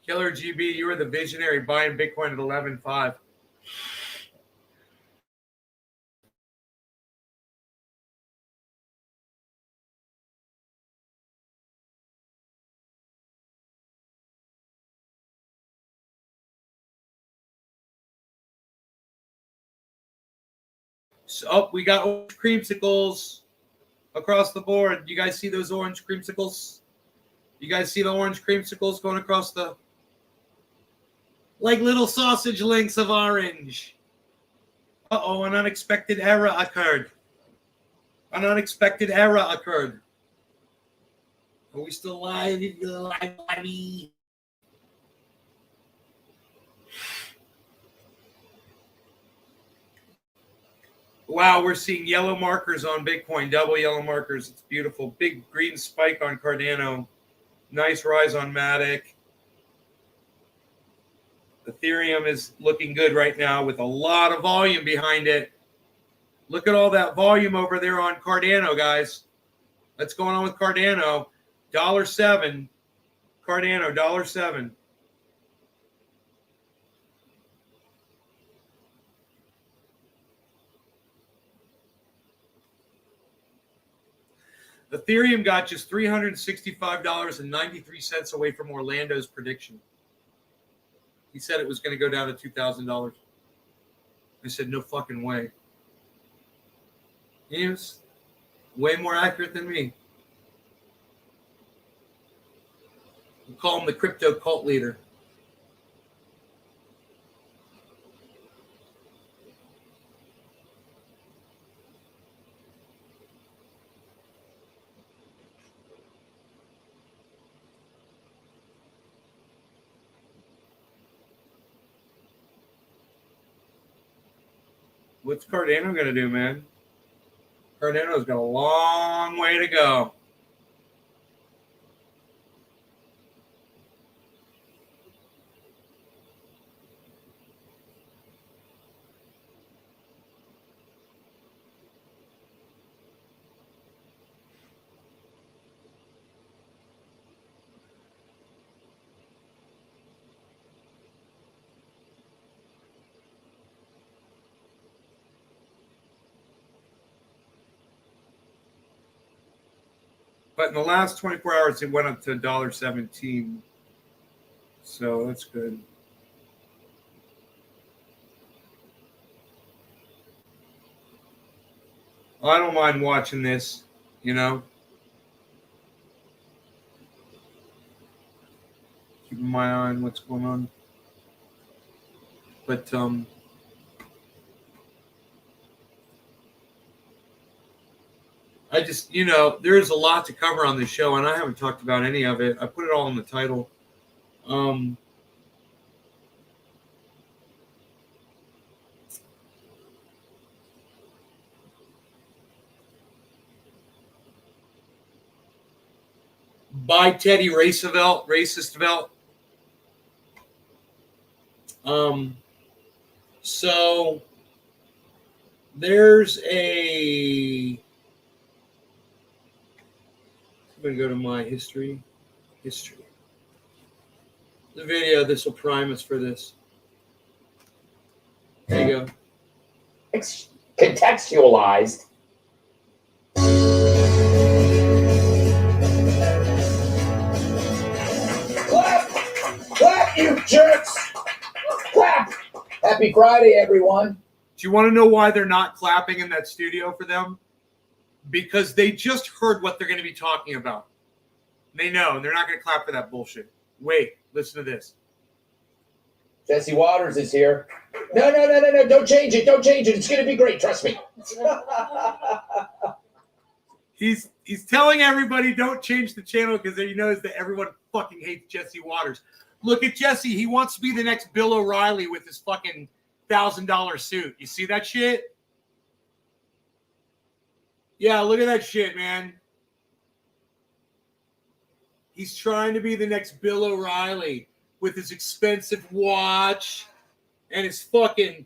Killer GB. You were the visionary buying Bitcoin at 11.5. So we got orange creamsicles across the board. You guys see those orange creamsicles? You guys see the orange creamsicles going across the, like little sausage links of orange? Uh-oh, an unexpected error occurred. An unexpected error occurred. Are we still live? Live. Wow, we're seeing yellow markers on Bitcoin, double yellow markers. It's beautiful. Big green spike on Cardano. Nice rise on Matic. Ethereum is looking good right now with a lot of volume behind it. Look at all that volume over there on Cardano, guys. What's going on with Cardano? $1.07. Cardano, $1.07. Ethereum got just $365.93 away from Orlando's prediction. He said it was going to go down to $2,000. I said, no fucking way. He was way more accurate than me. We'll call him the crypto cult leader. What's Cardano going to do, man? Cardano's got a long way to go. But in the last 24 hours, it went up to $1.17. So that's good. I don't mind watching this, Keeping my eye on what's going on. But I just, there's a lot to cover on this show, and I haven't talked about any of it. I put it all in the title. By Teddy RACISTVELT. So there's a I'm going to go to my history. The video, this will prime us for this. There you go. Contextualized. Clap! Clap, you jerks! Clap! Happy Friday, everyone. Do you want to know why they're not clapping in that studio for them? Because they just heard what they're going to be talking about. They know. They're not going to clap for that bullshit. Wait, listen to this. Jesse Waters is here. No. Don't change it. Don't change it. It's going to be great. Trust me. He's telling everybody don't change the channel because he knows that everyone fucking hates Jesse Waters. Look at Jesse. He wants to be the next Bill O'Reilly with his fucking $1,000 suit. You see that shit? Yeah, look at that shit, man. He's trying to be the next Bill O'Reilly with his expensive watch and his fancy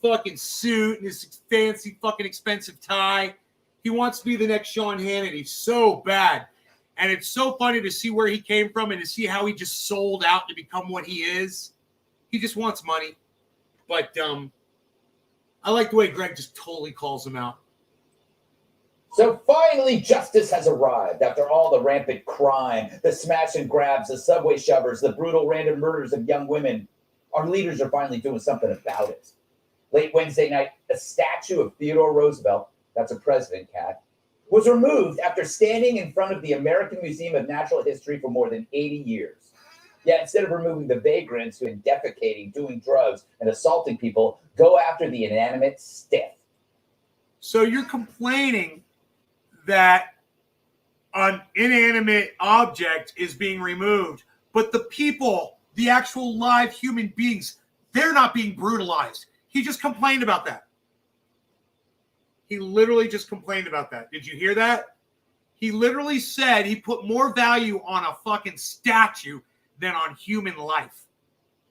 fucking suit and his fancy fucking expensive tie. He wants to be the next Sean Hannity so bad. And it's so funny to see where he came from and to see how he just sold out to become what he is. He just wants money. But I like the way Greg just totally calls him out. So finally, justice has arrived after all the rampant crime, the smash and grabs, the subway shovers, the brutal random murders of young women. Our leaders are finally doing something about it. Late Wednesday night, a statue of Theodore Roosevelt, that's a president, Cat, was removed after standing in front of the American Museum of Natural History for more than 80 years. Yet instead of removing the vagrants who had defecating, doing drugs, and assaulting people, go after the inanimate stiff. So you're complaining that an inanimate object is being removed, but the people, the actual live human beings, they're not being brutalized. He just complained about that. He literally just complained about that. Did you hear that? He literally said he put more value on a fucking statue than on human life.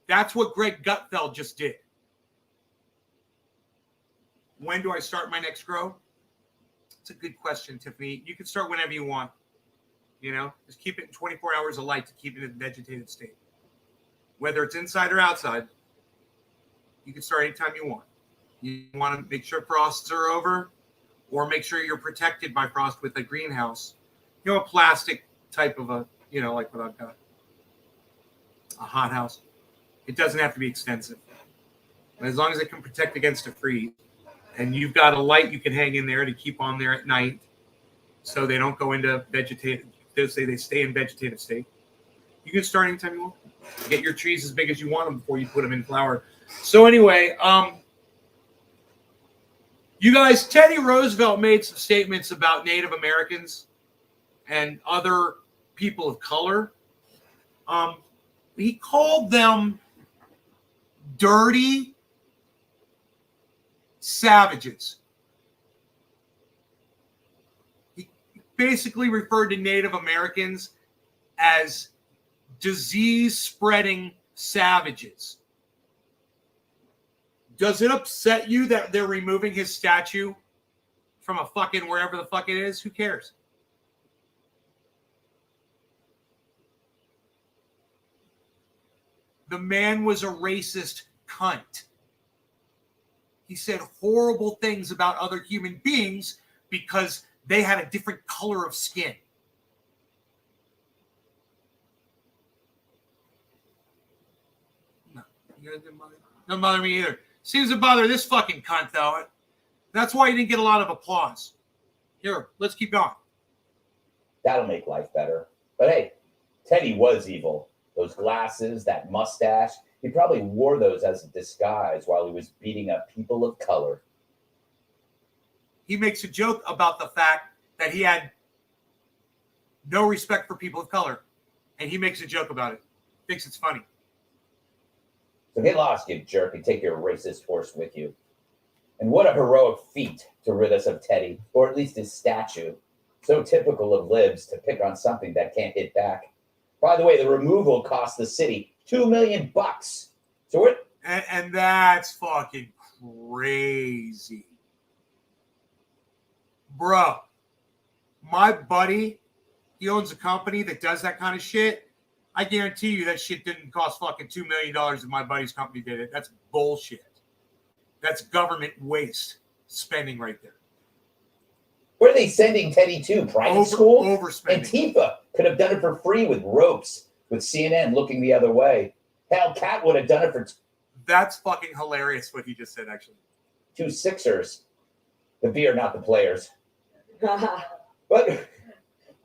That's what Greg Gutfeld just did. When do I start my next grow? It's a good question, Tiffany. You can start whenever you want. You know, just keep it in 24 hours of light to keep it in a vegetative state. Whether it's inside or outside, you can start anytime you want. You want to make sure frosts are over or make sure you're protected by frost with a greenhouse. You know, a plastic type of a, you know, like what I've got. A hot house. It doesn't have to be extensive. As long as it can protect against a freeze. And you've got a light you can hang in there to keep on there at night so they don't go into vegetative. They say they stay in vegetative state. You can start anytime you want. Get your trees as big as you want them before you put them in flower. So anyway, you guys, Teddy Roosevelt made some statements about Native Americans and other people of color. He called them dirty savages. He basically referred to Native Americans as disease-spreading savages. Does it upset you that they're removing his statue from a fucking wherever the fuck it is? Who cares? The man was a racist cunt. He said horrible things about other human beings because they had a different color of skin. No, doesn't bother me either. Seems to bother this fucking cunt, though. That's why he didn't get a lot of applause. Here, let's keep going. That'll make life better. But hey, Teddy was evil. Those glasses, that mustache, he probably wore those as a disguise while he was beating up people of color. He makes a joke about the fact that he had no respect for people of color. And he makes a joke about it. Thinks it's funny. So get lost, you jerk, and take your racist horse with you. And what a heroic feat to rid us of Teddy, or at least his statue. So typical of libs to pick on something that can't hit back. By the way, the removal cost the city $2 million. So we're... And that's fucking crazy. Bro, my buddy he owns a company that does that kind of shit. I guarantee you that shit didn't cost fucking $2 million if my buddy's company did it. That's bullshit. That's government waste spending right there. Where are they sending Teddy to? Private school? Overspending. Antifa could have done it for free with ropes, with CNN looking the other way. Hell, Cat would have done it for That's fucking hilarious what he just said, actually. 2 Sixers. The beer, not the players.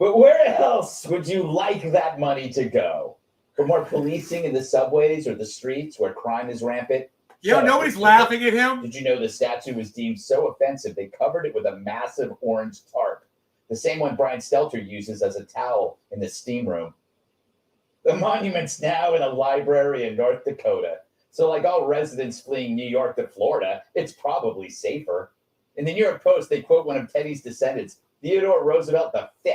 But where else would you like that money to go? For more policing in the subways or the streets where crime is rampant? You know, nobody's laughing at him. Did you know the statue was deemed so offensive they covered it with a massive orange tarp? The same one Brian Stelter uses as a towel in the steam room. The monument's now in a library in North Dakota. So like all residents fleeing New York to Florida, it's probably safer. In the New York Post, they quote one of Teddy's descendants, Theodore Roosevelt V,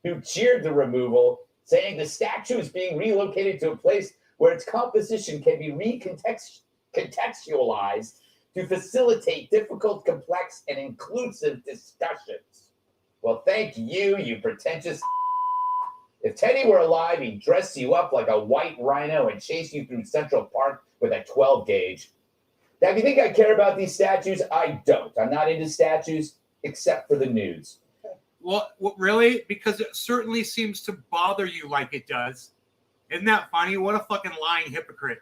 who cheered the removal, saying the statue is being relocated to a place where its composition can be recontextualized to facilitate difficult, complex, and inclusive discussions. Well, thank you, you pretentious. If Teddy were alive, he'd dress you up like a white rhino and chase you through Central Park with a 12 gauge. Now, if you think I care about these statues, I don't. I'm not into statues except for the nudes. Well, really? Because it certainly seems to bother you like it does. Isn't that funny? What a fucking lying hypocrite.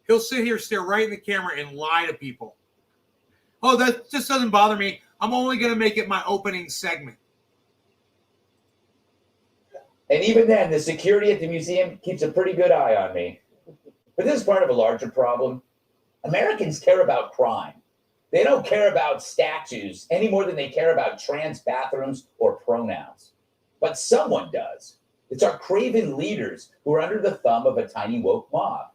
He'll sit here, stare right in the camera, and lie to people. Oh, that just doesn't bother me. I'm only going to make it my opening segment. And even then, the security at the museum keeps a pretty good eye on me. But this is part of a larger problem. Americans care about crime. They don't care about statues any more than they care about trans bathrooms or pronouns. But someone does. It's our craven leaders who are under the thumb of a tiny woke mob.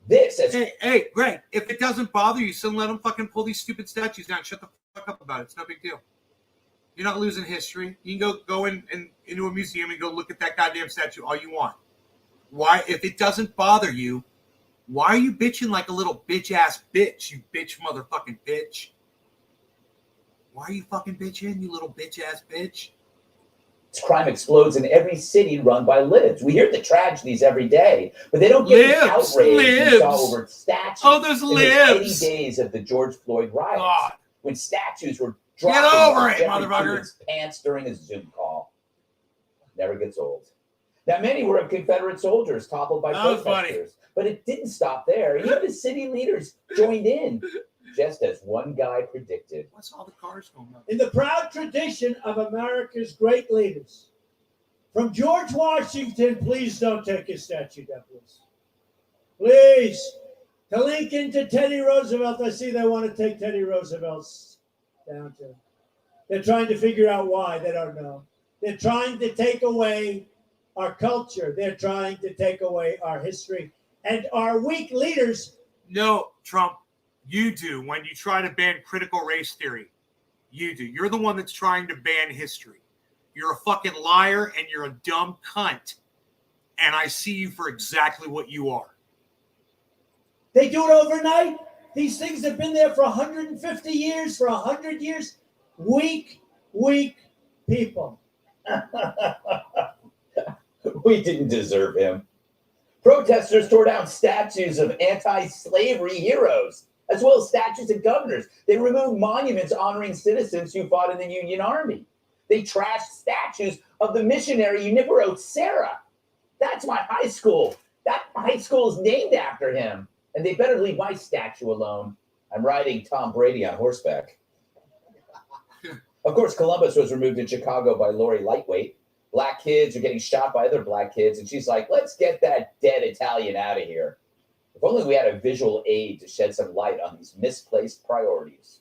Hey, Greg, if it doesn't bother you, so let them fucking pull these stupid statues down. Shut the fuck up about it. It's no big deal. You're not losing history. You can go into a museum and go look at that goddamn statue all you want. Why? If it doesn't bother you, why are you bitching like a little bitch-ass bitch, you bitch motherfucking bitch? Why are you fucking bitching, you little bitch-ass bitch? Crime explodes in every city run by libs. We hear the tragedies every day, but they don't get the outrage we saw over statues. Oh, there's libs. In the days of the George Floyd riots, God. When statues were Get dropping over off it, motherfucker. pants during a Zoom call. Never gets old. Now, many were of Confederate soldiers toppled by protesters, but it didn't stop there. Even the city leaders joined in, just as one guy predicted. What's all the cars going on? In the proud tradition of America's great leaders, from George Washington, please don't take his statue down, please. Please. To Lincoln, to Teddy Roosevelt, I see they want to take Teddy Roosevelt's down to. They're trying to figure out why. They don't know. They're trying to take away our culture. They're trying to take away our history. And our weak leaders. No, Trump, you do when you try to ban critical race theory. You do. You're the one that's trying to ban history. You're a fucking liar and you're a dumb cunt. And I see you for exactly what you are. They do it overnight. These things have been there for 150 years, for 100 years. Weak people. We didn't deserve him. Protesters tore down statues of anti-slavery heroes, as well as statues of governors. They removed monuments honoring citizens who fought in the Union Army. They trashed statues of the missionary Unibero Serra. That's my high school. That high school is named after him. And they better leave my statue alone. I'm riding Tom Brady on horseback. Of course, Columbus was removed in Chicago by Lori Lightweight. Black kids are getting shot by other black kids. And she's like, let's get that dead Italian out of here. If only we had a visual aid to shed some light on these misplaced priorities.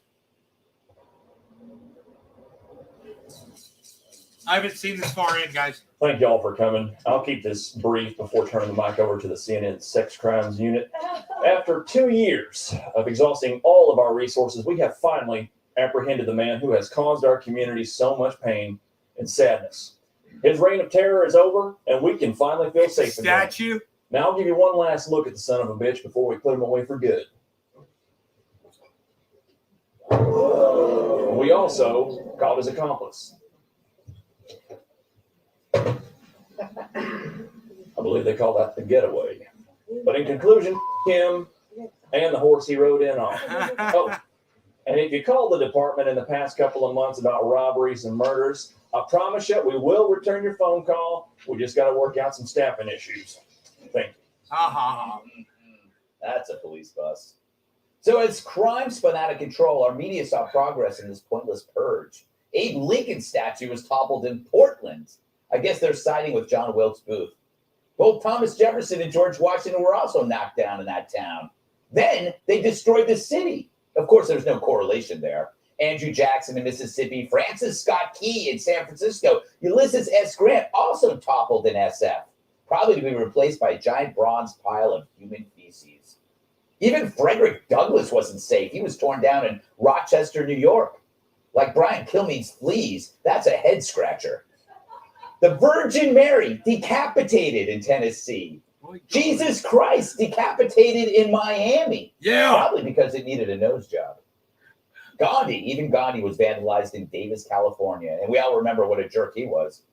I haven't seen this far in, guys. Thank y'all for coming. I'll keep this brief before turning the mic over to the CNN Sex Crimes Unit. After 2 years of exhausting all of our resources, we have finally apprehended the man who has caused our community so much pain and sadness. His reign of terror is over, and we can finally feel safe again. Statue. Now I'll give you one last look at the son of a bitch before we put him away for good. We also caught his accomplice. I believe they call that the getaway. But in conclusion, him and the horse he rode in on. Oh, and if you called the department in the past couple of months about robberies and murders, I promise you we will return your phone call. We just got to work out some staffing issues. Thank you. That's a police bus. So as crime spun out of control, our media saw progress in this pointless purge. Abe Lincoln's statue was toppled in Portland. I guess they're siding with John Wilkes Booth. Both Thomas Jefferson and George Washington were also knocked down in that town. Then they destroyed the city. Of course, there's no correlation there. Andrew Jackson in Mississippi, Francis Scott Key in San Francisco, Ulysses S. Grant also toppled in SF, probably to be replaced by a giant bronze pile of human feces. Even Frederick Douglass wasn't safe. He was torn down in Rochester, New York. Like Brian Kilmeade's fleas, that's a head scratcher. The Virgin Mary decapitated in Tennessee. Jesus Christ decapitated in Miami. Yeah. Probably because it needed a nose job. Even Gandhi was vandalized in Davis, California. And we all remember what a jerk he was.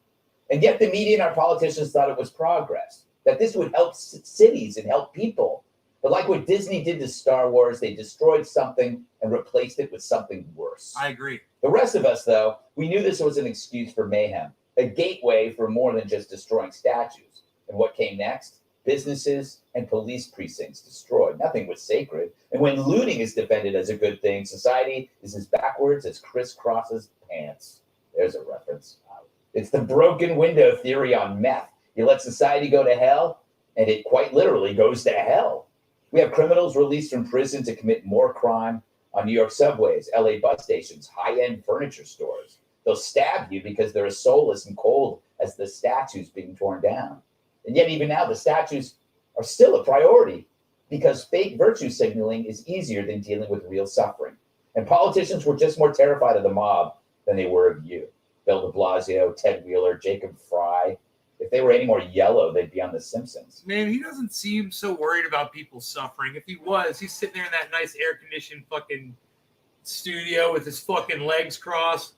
And yet the media and our politicians thought it was progress, that this would help cities and help people. But like what Disney did to Star Wars, they destroyed something and replaced it with something worse. I agree. The rest of us, though, we knew this was an excuse for mayhem, a gateway for more than just destroying statues. And what came next? Businesses and police precincts destroyed. Nothing was sacred. And when looting is defended as a good thing, society is as backwards as crisscrosses pants. There's a reference. It's the broken window theory on meth. You let society go to hell, and it quite literally goes to hell. We have criminals released from prison to commit more crime on New York subways, LA bus stations, high-end furniture stores. They'll stab you because they're as soulless and cold as the statues being torn down. And yet even now, the statues are still a priority because fake virtue signaling is easier than dealing with real suffering. And politicians were just more terrified of the mob than they were of you. Bill de Blasio, Ted Wheeler, Jacob Fry. If they were any more yellow, they'd be on The Simpsons. Man, he doesn't seem so worried about people suffering. If he was, he's sitting there in that nice air-conditioned fucking studio with his fucking legs crossed,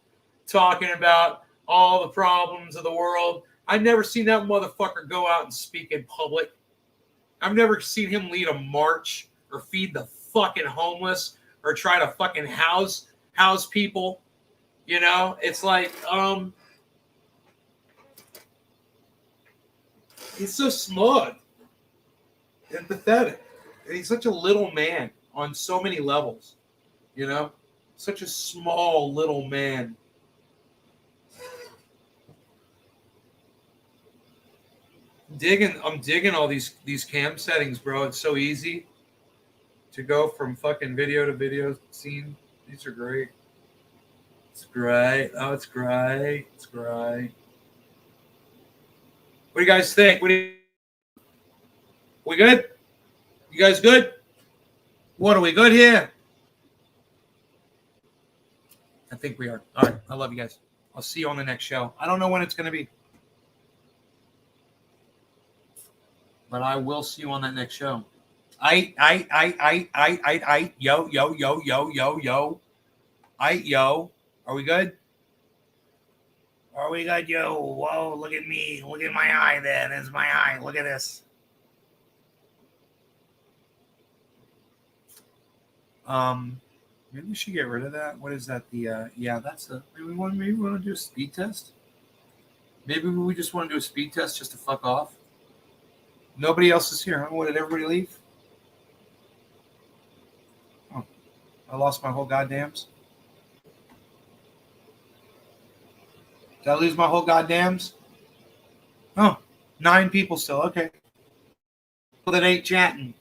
talking about all the problems of the world. I've never seen that motherfucker go out and speak in public. I've never seen him lead a march or feed the fucking homeless or try to fucking house people. You know, it's like, he's so smug and pathetic. And he's such a little man on so many levels, you know, such a small little man. I'm digging all these cam settings, bro. It's so easy to go from fucking video to video scene. These are great. It's great. Oh, it's great. It's great. What do you guys think? We good? You guys good? What, are we good here? I think we are. All right. I love you guys. I'll see you on the next show. I don't know when it's going to be, but I will see you on that next show. Yo. Are we good? Are we good, yo? Whoa, look at me. Look at my eye there. There's my eye. Look at this. Maybe we should get rid of that. What is that? Yeah, that's the. Maybe we want to do a speed test. Maybe we just want to do a speed test just to fuck off. Nobody else is here. Huh? What, did everybody leave? Oh, I lost my whole goddams. Did I lose my whole goddams? Oh, 9 people still. Okay. Well, that ain't chatting.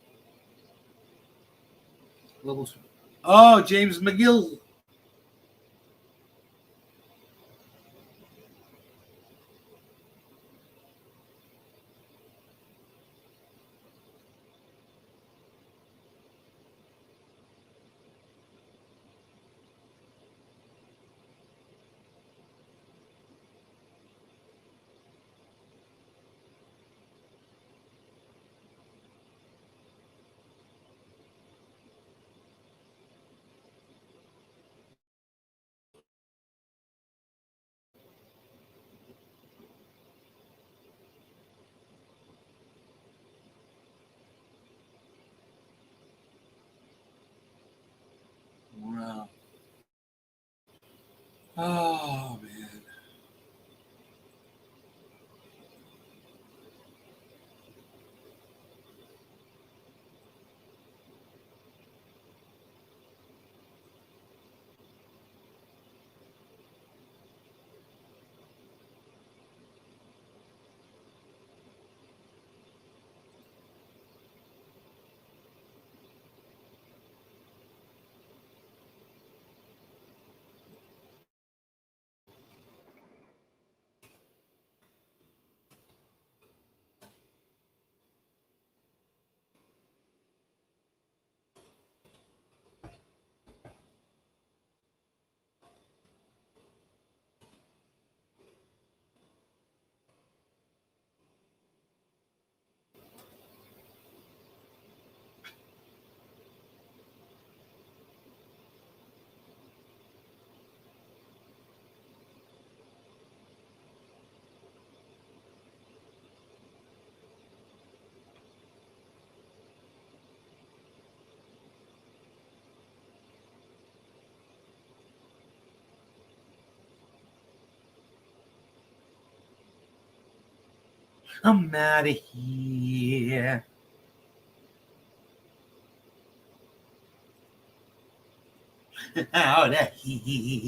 Oh, James McGill. Oh, man. I'm out of here. Out of here.